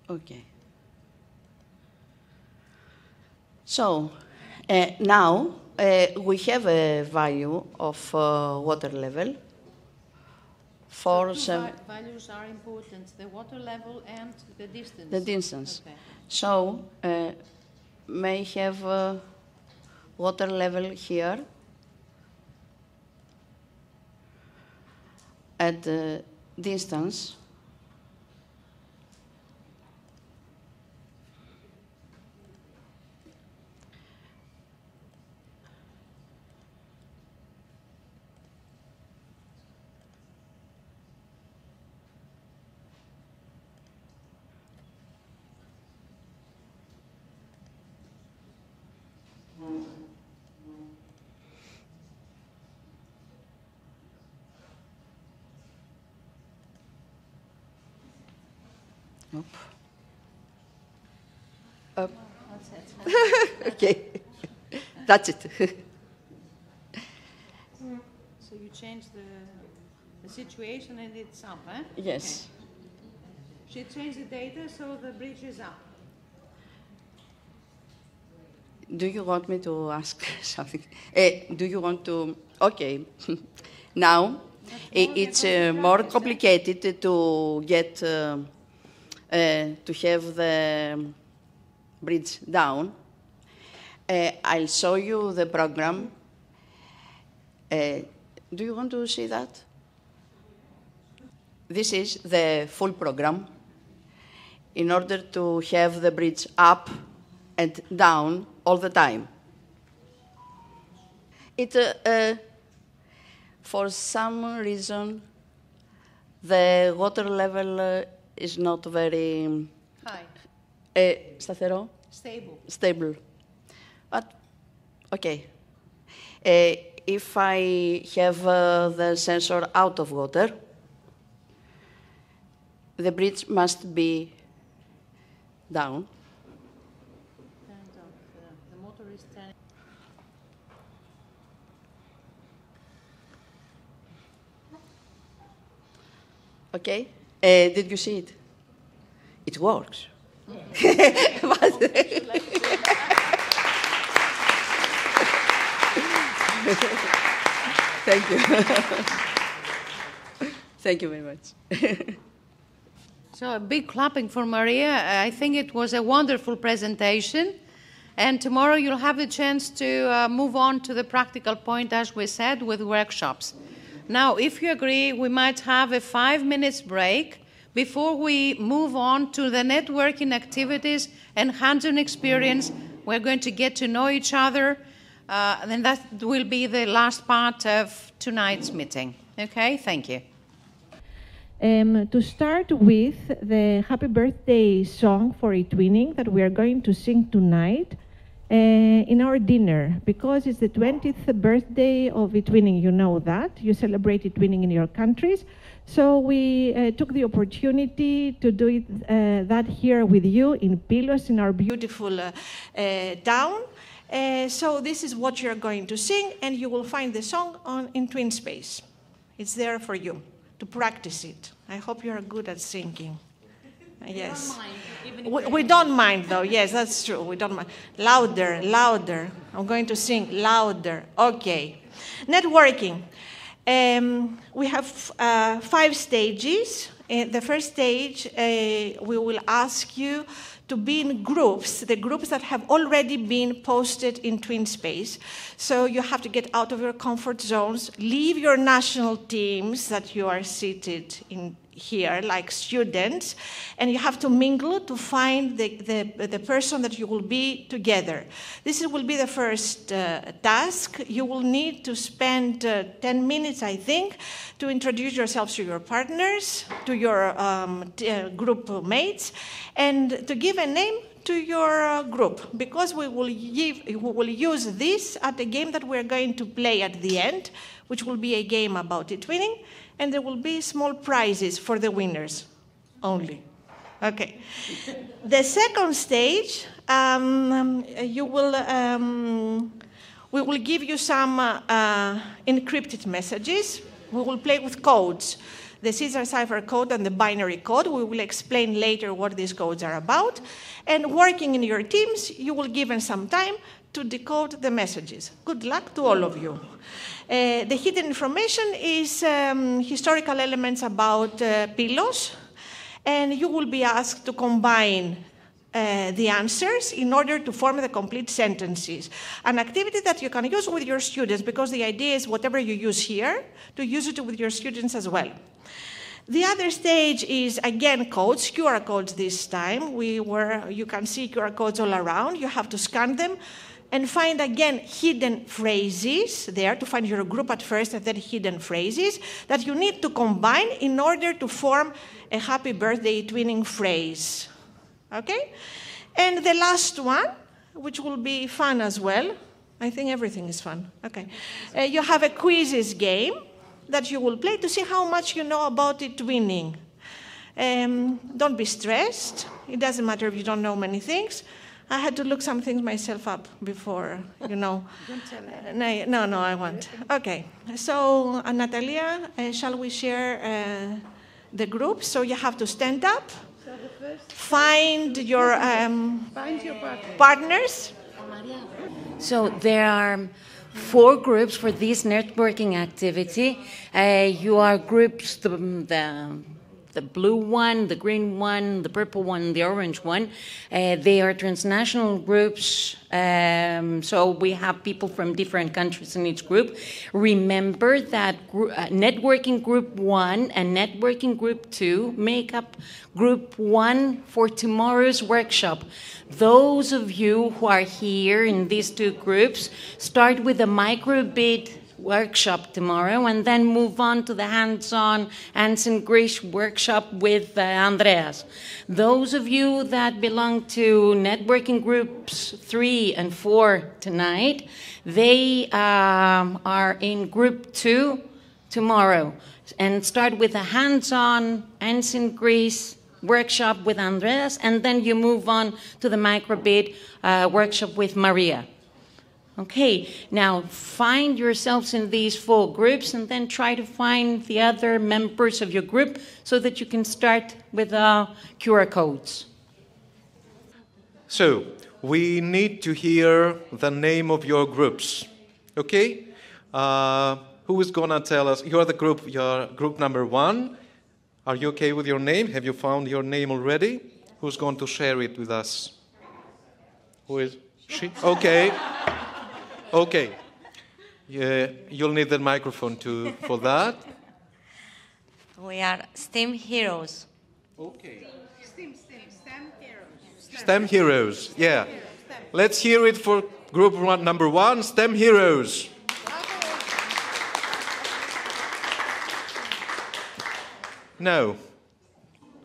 Okay. So now we have a value of water level. Values are important: the water level and the distance. The distance. Okay. So may have water level here at the distance. Up. That's it. Okay. That's it. So you change the situation and it's up, eh? Yes. Okay. She changed the data, so the bridge is up. Do you want me to ask something? Do you want to... Okay. Now, it's more complicated to get... to have the bridge down. I'll show you the program. Do you want to see that? this is the full program in order to have the bridge up and down all the time. For some reason, the water level is not very high. Σταθερό? Stable. But, okay. If I have the sensor out of water, the bridge must be down. The motor is turning. Okay. Did you see it? It works. Thank you. Thank you very much. So a big clapping for Maria. I think it was a wonderful presentation. And tomorrow you'll have the chance to move on to the practical point, as we said, with workshops. Now, if you agree, we might have a 5 minutes break before we move on to the networking activities and hands-on experience. We're going to get to know each other, and that will be the last part of tonight's meeting. Okay, thank you. To start with the happy birthday song for eTwinning that we are going to sing tonight in our dinner, because it's the 20th birthday of eTwinning. You know that. You celebrate eTwinning in your countries. So we took the opportunity to do that here with you in Pylos, in our beautiful town. So this is what you're going to sing, and you will find the song in TwinSpace. It's there for you to practice it. I hope you're good at singing. Yes. We don't mind, though. Yes, that's true. We don't mind. Louder, louder. I'm going to sing louder. Okay. Networking. We have 5 stages. The first stage, we will ask you to be in groups, the groups that have already been posted in TwinSpace. So you have to get out of your comfort zones, leave your national teams that you are seated in here, like students, and you have to mingle to find the person that you will be together. This will be the first task. You will need to spend 10 minutes, I think, to introduce yourselves to your partners, to your group mates, and to give a name to your group, because we will use this at a game that we're going to play at the end, which will be a game about eTwinning, and there will be small prizes for the winners only. Okay. The second stage, we will give you some encrypted messages. We will play with codes, the Caesar cipher code and the binary code. We will explain later what these codes are about. And working in your teams, you will given some time to decode the messages. Good luck to all of you. The hidden information is historical elements about Pylos, and you will be asked to combine the answers in order to form the complete sentences. An activity that you can use with your students, because the idea is whatever you use here, to use it with your students as well. The other stage is, again, codes, QR codes this time. You can see QR codes all around. You have to scan them and find, again, hidden phrases there, to find your group at first, and then hidden phrases that you need to combine in order to form a happy birthday eTwinning phrase. Okay? And the last one, which will be fun as well. I think everything is fun. Okay. You have a quizzes game that you will play to see how much you know about eTwinning. Don't be stressed. It doesn't matter if you don't know many things. I had to look some things myself up before, you know. Don't tell me. No, I won't. Okay. So, Natalia, shall we share the group? So you have to stand up. So the first, find your partners. So there are 4 groups for this networking activity. You are groups, the the blue one, the green one, the purple one, the orange one. They are transnational groups, so we have people from different countries in each group. Remember that networking group 1 and networking group 2 make up group 1 for tomorrow's workshop. Those of you who are here in these two groups start with a microbit workshop tomorrow and then move on to the hands-on Ancient Greece workshop with Andreas. Those of you that belong to networking groups 3 and 4 tonight, they are in group 2 tomorrow and start with a hands-on Ancient Greece workshop with Andreas, and then you move on to the microbit workshop with Maria. Okay, now find yourselves in these 4 groups and then try to find the other members of your group so that you can start with QR codes. So, we need to hear the name of your groups, okay? Who is gonna tell us? You're group number 1. Are you okay with your name? Have you found your name already? Who's going to share it with us? Who is she? Okay. Okay. Yeah, you'll need the microphone for that. We are STEM heroes. Okay. STEM heroes. STEM heroes, yeah. Let's hear it for group number 1, STEM heroes. Now,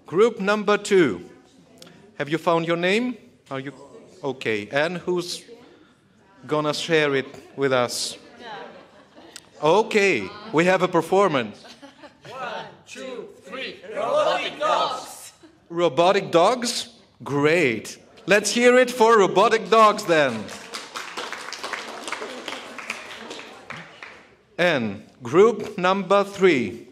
group number 2. Have you found your name? Are you okay? And who's gonna share it with us? Okay, we have a performance. 1, 2, 3, robotic dogs. Robotic dogs? Great. Let's hear it for robotic dogs then. And group number 3.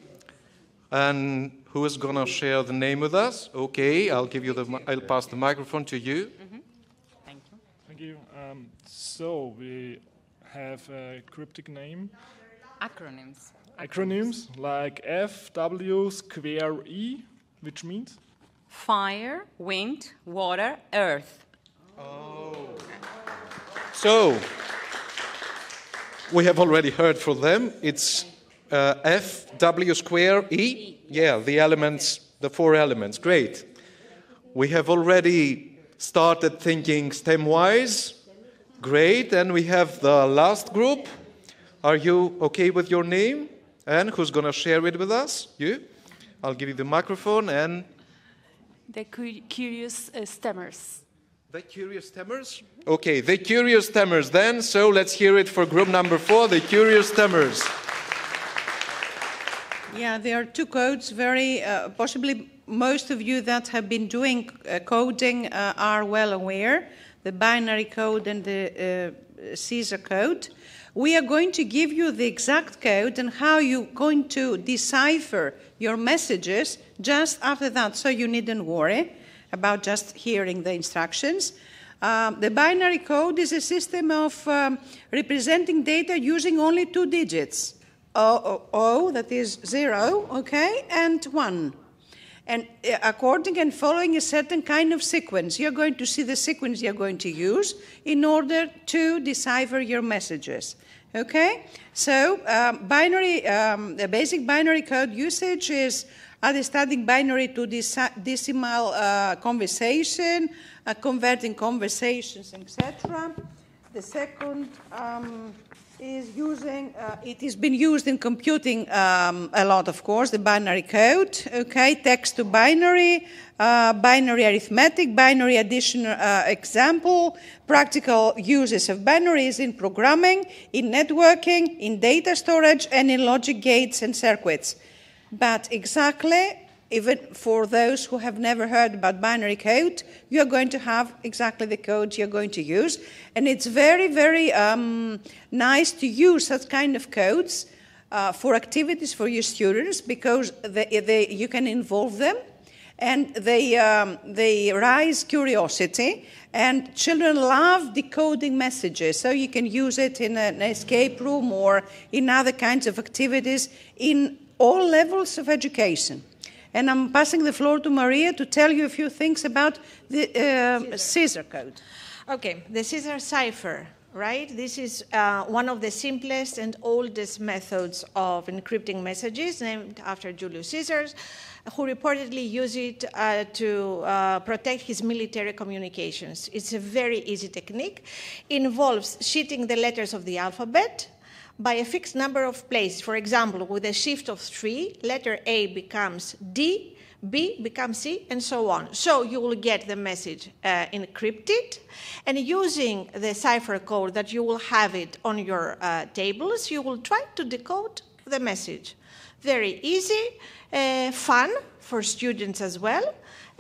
And who is gonna share the name with us? Okay, I'll pass the microphone to you. Mm-hmm. Thank you. Thank you. So we have a cryptic name. Acronyms. Acronyms like FW2E, which means? Fire, wind, water, earth. Oh. So, we have already heard from them. It's FW2E. Yeah, the elements, the 4 elements. Great. We have already started thinking STEM-wise. Great. And we have the last group. Are you okay with your name? And who's going to share it with us? You? I'll give you the microphone. And the curious stemmers. The curious stemmers? Okay, the curious stemmers then. So let's hear it for group number 4, the curious stemmers. Yeah, there are 2 codes. Possibly most of you that have been doing coding are well aware, the binary code and the Caesar code. We are going to give you the exact code and how you're going to decipher your messages just after that, so you needn't worry about just hearing the instructions. The binary code is a system of representing data using only 2 digits. O, that is 0, okay, and 1. And according and following a certain kind of sequence, you're going to see the sequence you're going to use in order to decipher your messages, okay? So the basic binary code usage is understanding binary to decimal conversation, converting conversations, etc. The second is using, it has been used in computing a lot, of course, the binary code, okay, text to binary, binary arithmetic, binary addition example, practical uses of binaries in programming, in networking, in data storage, and in logic gates and circuits. But exactly, even for those who have never heard about binary code, you're going to have exactly the code you're going to use. And it's very, very nice to use such kind of codes for activities for your students, because you can involve them, and they raise curiosity. And children love decoding messages, so you can use it in an escape room or in other kinds of activities in all levels of education. And I'm passing the floor to Maria to tell you a few things about the Caesar code. Okay, the Caesar cipher, right? This is one of the simplest and oldest methods of encrypting messages, named after Julius Caesar, who reportedly used it to protect his military communications. It's a very easy technique. It involves sheeting the letters of the alphabet by a fixed number of places. For example, with a shift of 3, letter A becomes D, B becomes C, and so on. So you will get the message encrypted, and using the cipher code that you will have it on your tables, you will try to decode the message. Very easy, fun for students as well.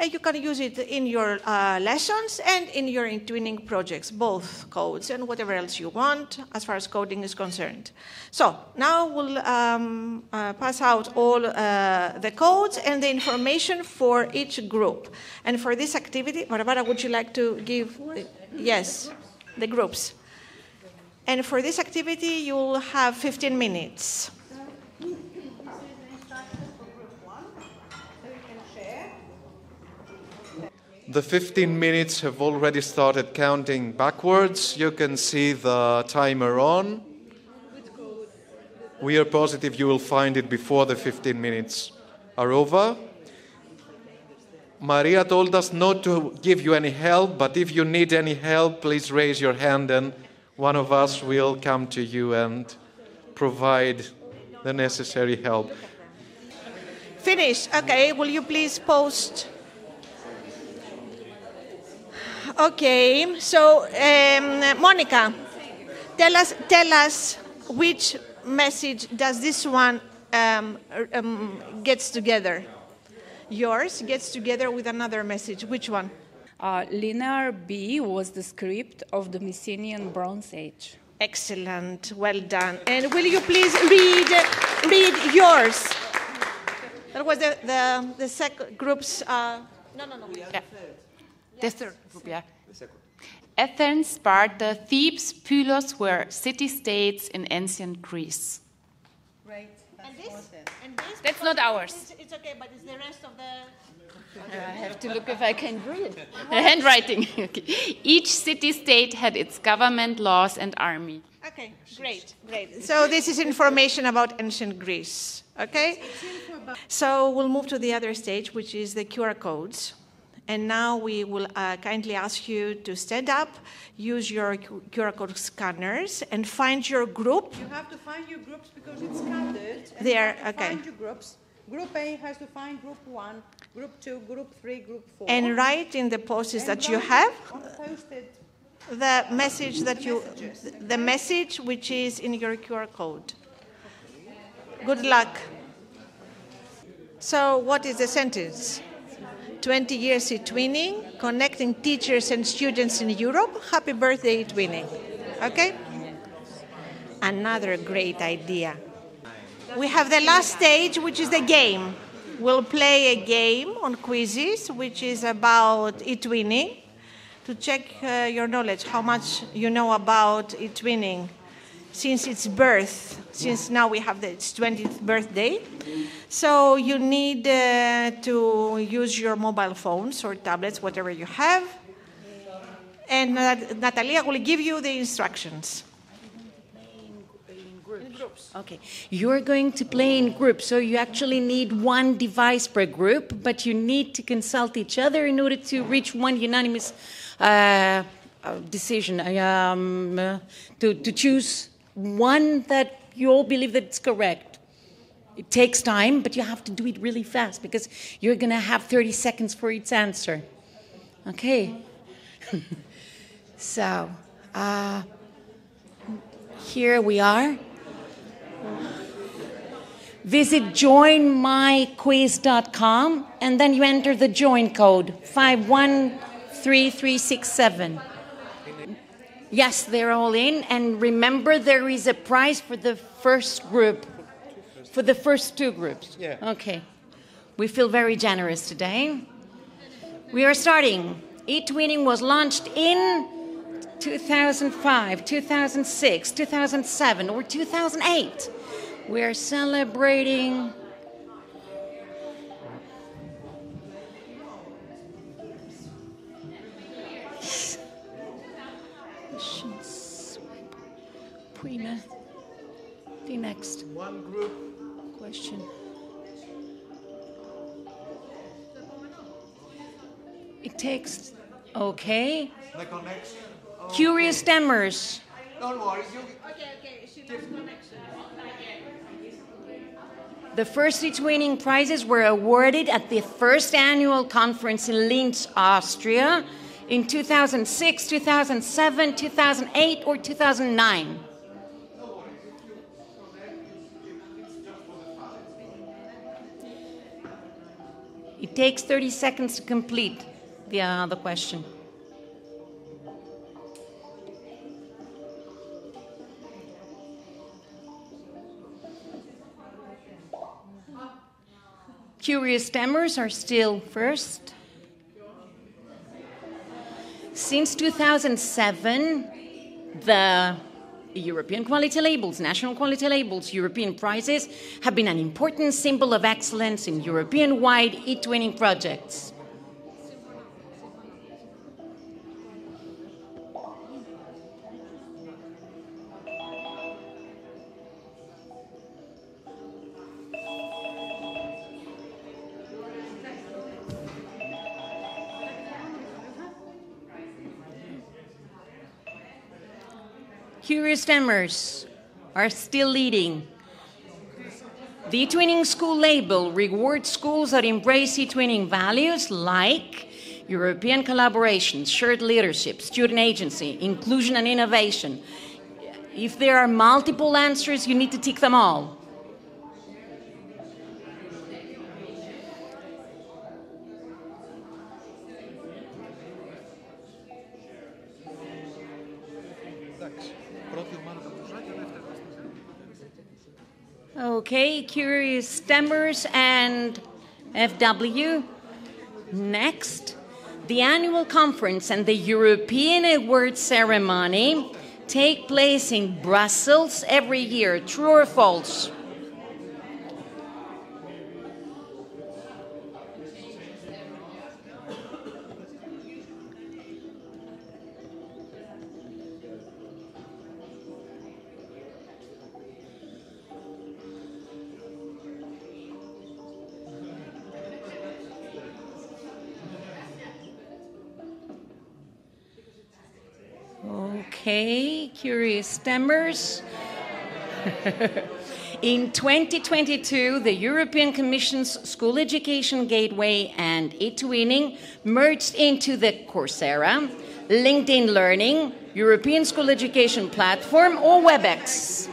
You can use it in your lessons and in your twinning projects, both codes and whatever else you want as far as coding is concerned. So now we'll pass out all the codes and the information for each group. And for this activity, Barbara, would you like to give? Yes, the groups. And for this activity, you'll have 15 minutes. The 15 minutes have already started counting backwards. You can see the timer on. We are positive you will find it before the 15 minutes are over. Maria told us not to give you any help, but if you need any help, please raise your hand and one of us will come to you and provide the necessary help. Finish. Okay, will you please post? Okay, so Monica, tell us which message does this one gets together? Yours gets together with another message. Which one? Linear B was the script of the Mycenaean Bronze Age. Excellent, well done. And will you please read yours? That was the second group's. No. Yeah. The third group, yeah. Athens, Sparta, Thebes, Pylos were city-states in ancient Greece. Right. And this? That's not ours. It's okay, but it's the rest of the... I have to look if I can read. Handwriting. Okay. Each city-state had its government, laws, and army. Okay, great. So this is information about ancient Greece, okay? So we'll move to the other stage, which is the QR codes. And now we will kindly ask you to stand up, use your QR code scanners, and find your group. You have to find your groups because it's scanned. There, okay. Find your groups. Group A has to find group 1, group 2, group 3, group 4. And write in the post-its that you have the message that the message which is in your QR code. Good luck. So what is the sentence? 20 years eTwinning, connecting teachers and students in Europe. Happy birthday, eTwinning. Okay? Another great idea. We have the last stage, which is the game. We'll play a game on quizzes, which is about eTwinning, to check your knowledge, how much you know about eTwinning since its birth, since now we have its 20th birthday. So you need to use your mobile phones or tablets, whatever you have. And Natalia will give you the instructions. In groups. Okay. You're going to play in groups, so you actually need one device per group, but you need to consult each other in order to reach one unanimous decision, to choose one that you all believe that it's correct. It takes time, but you have to do it really fast because you're going to have 30 seconds for each answer. Okay. So, here we are. Visit joinmyquiz.com and then you enter the join code 513367. Yes, they're all in. And remember, there is a prize for the first group, for the first two groups. Yeah. Okay. We feel very generous today. We are starting. eTwinning was launched in 2005, 2006, 2007, or 2008. We are celebrating next? One group. Question. It takes, okay. Curious Stemmers. Don't worry. The first 3 twinning prizes were awarded at the first annual conference in Linz, Austria in 2006, 2007, 2008, or 2009. It takes 30 seconds to complete the question. Curious Stemmers are still first. Since 2007, the European quality labels, national quality labels, European prizes have been an important symbol of excellence in European-wide e-twinning projects. Curious Stemmers are still leading. The eTwinning School label rewards schools that embrace eTwinning values like European collaboration, shared leadership, student agency, inclusion and innovation. If there are multiple answers, you need to tick them all. Okay, Curious Stemmers and FW. Next, the annual conference and the European Award ceremony take place in Brussels every year. True or false? Okay, Curious Stemmers. In 2022, the European Commission's School Education Gateway and eTwinning merged into the Coursera, LinkedIn Learning, European School Education Platform, or WebEx.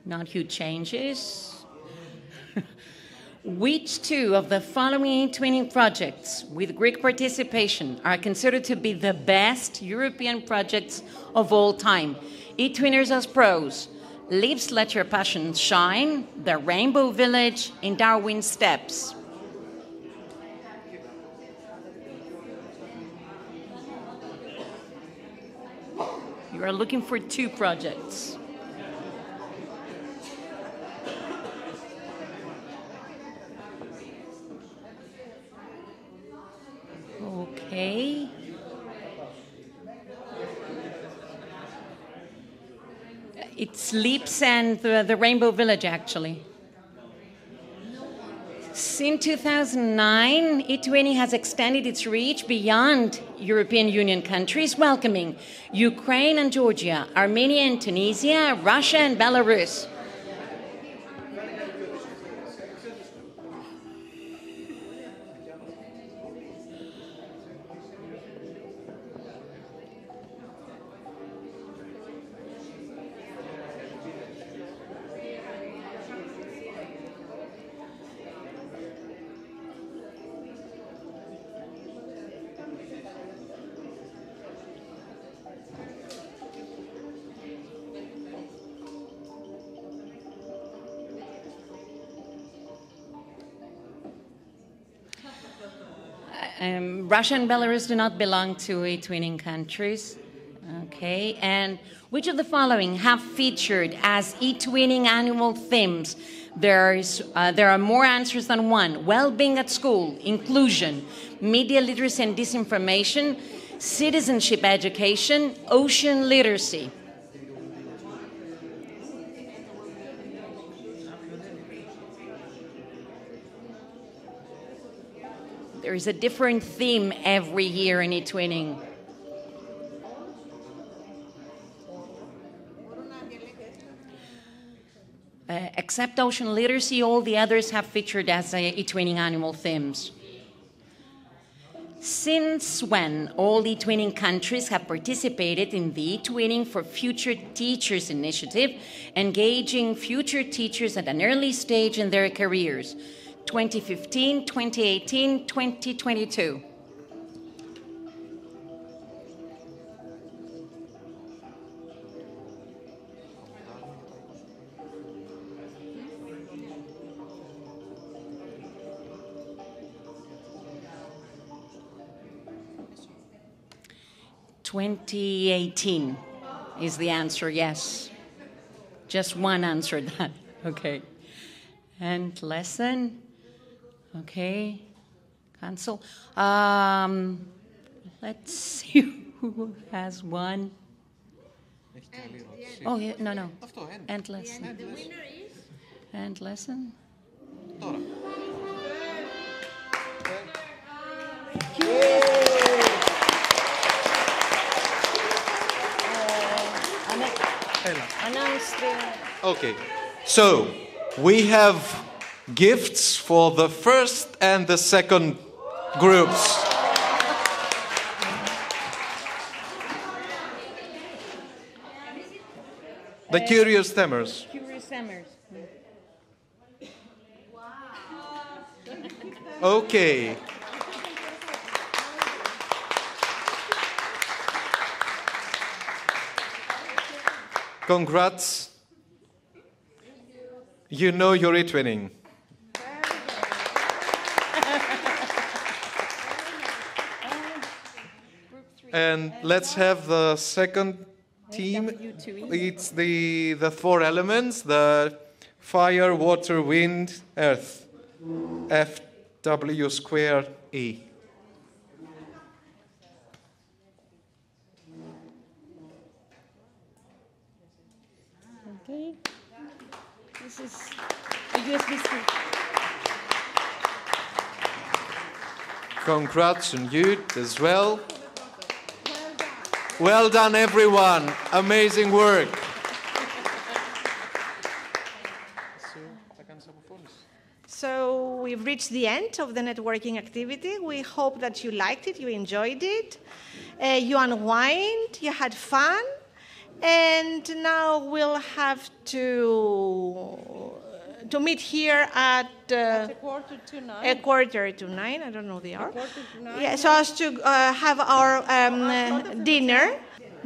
Not huge changes. Which two of the following eTwinning projects with Greek participation are considered to be the best European projects of all time? eTwinners as pros: Lives, Let Your Passion Shine, The Rainbow Village, and Darwin Steps. You are looking for two projects. Okay. It's Leaps and the Rainbow Village, actually. Since 2009, eTwinning has extended its reach beyond European Union countries, welcoming Ukraine and Georgia, Armenia and Tunisia, Russia and Belarus. Russia and Belarus do not belong to e-twinning countries. Okay, and which of the following have featured as e-twinning annual themes? There are more answers than one. Well-being at school, inclusion, media literacy and disinformation, citizenship education, ocean literacy. There is a different theme every year in e-twinning. Except ocean literacy, all the others have featured as e-twinning annual themes. Since when all e-twinning countries have participated in the e-twinning for Future Teachers initiative, engaging future teachers at an early stage in their careers? 2015, 2018, 2022. "2018 is the answer, yes. Just one answered that, okay. And lesson, okay, cancel. Let's see who has one. Oh, yeah, no. And lesson. The winner is? And lesson. Okay, so we have gifts for the first and the second groups. The Curious Stemmers. Curious Stemmers. Okay. Congrats. You know you're e-twinning. And let's have the second team. It's the four elements, the fire, water, wind, earth. FW squared E. Okay. This is a USB stick. Congrats on you as well. Well done, everyone. Amazing work. So we've reached the end of the networking activity. We hope that you liked it, you enjoyed it, you unwind, you had fun, and now we'll have to meet here at a quarter to nine. I don't know the hour. A quarter to nine. Yeah, so as to have our dinner.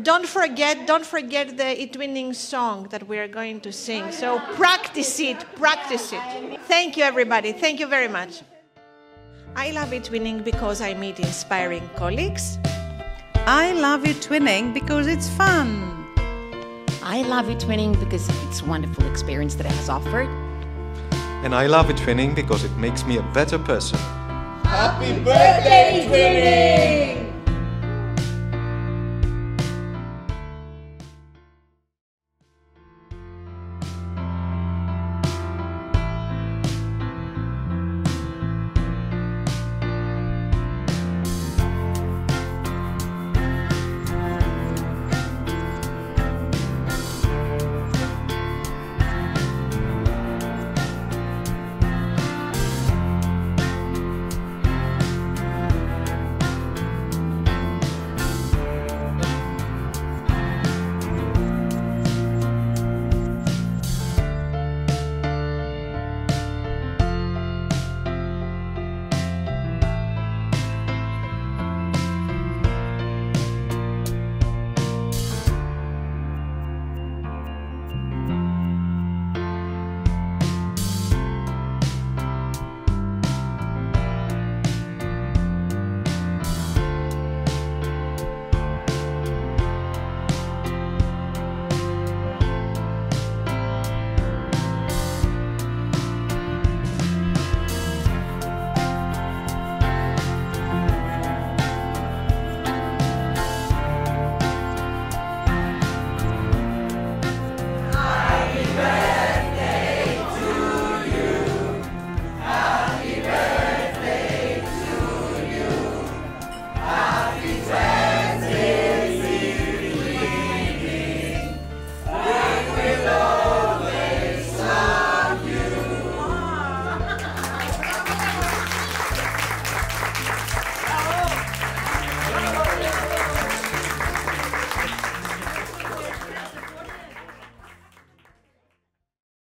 Don't forget the e-twinning song that we are going to sing. So practice it. Thank you, everybody. Thank you very much. I love e-twinning because I meet inspiring colleagues. I love e-twinning because it's fun. I love e-twinning because it's a wonderful experience that it has offered. And I love e-twinning because it makes me a better person. Happy birthday, e-twinning!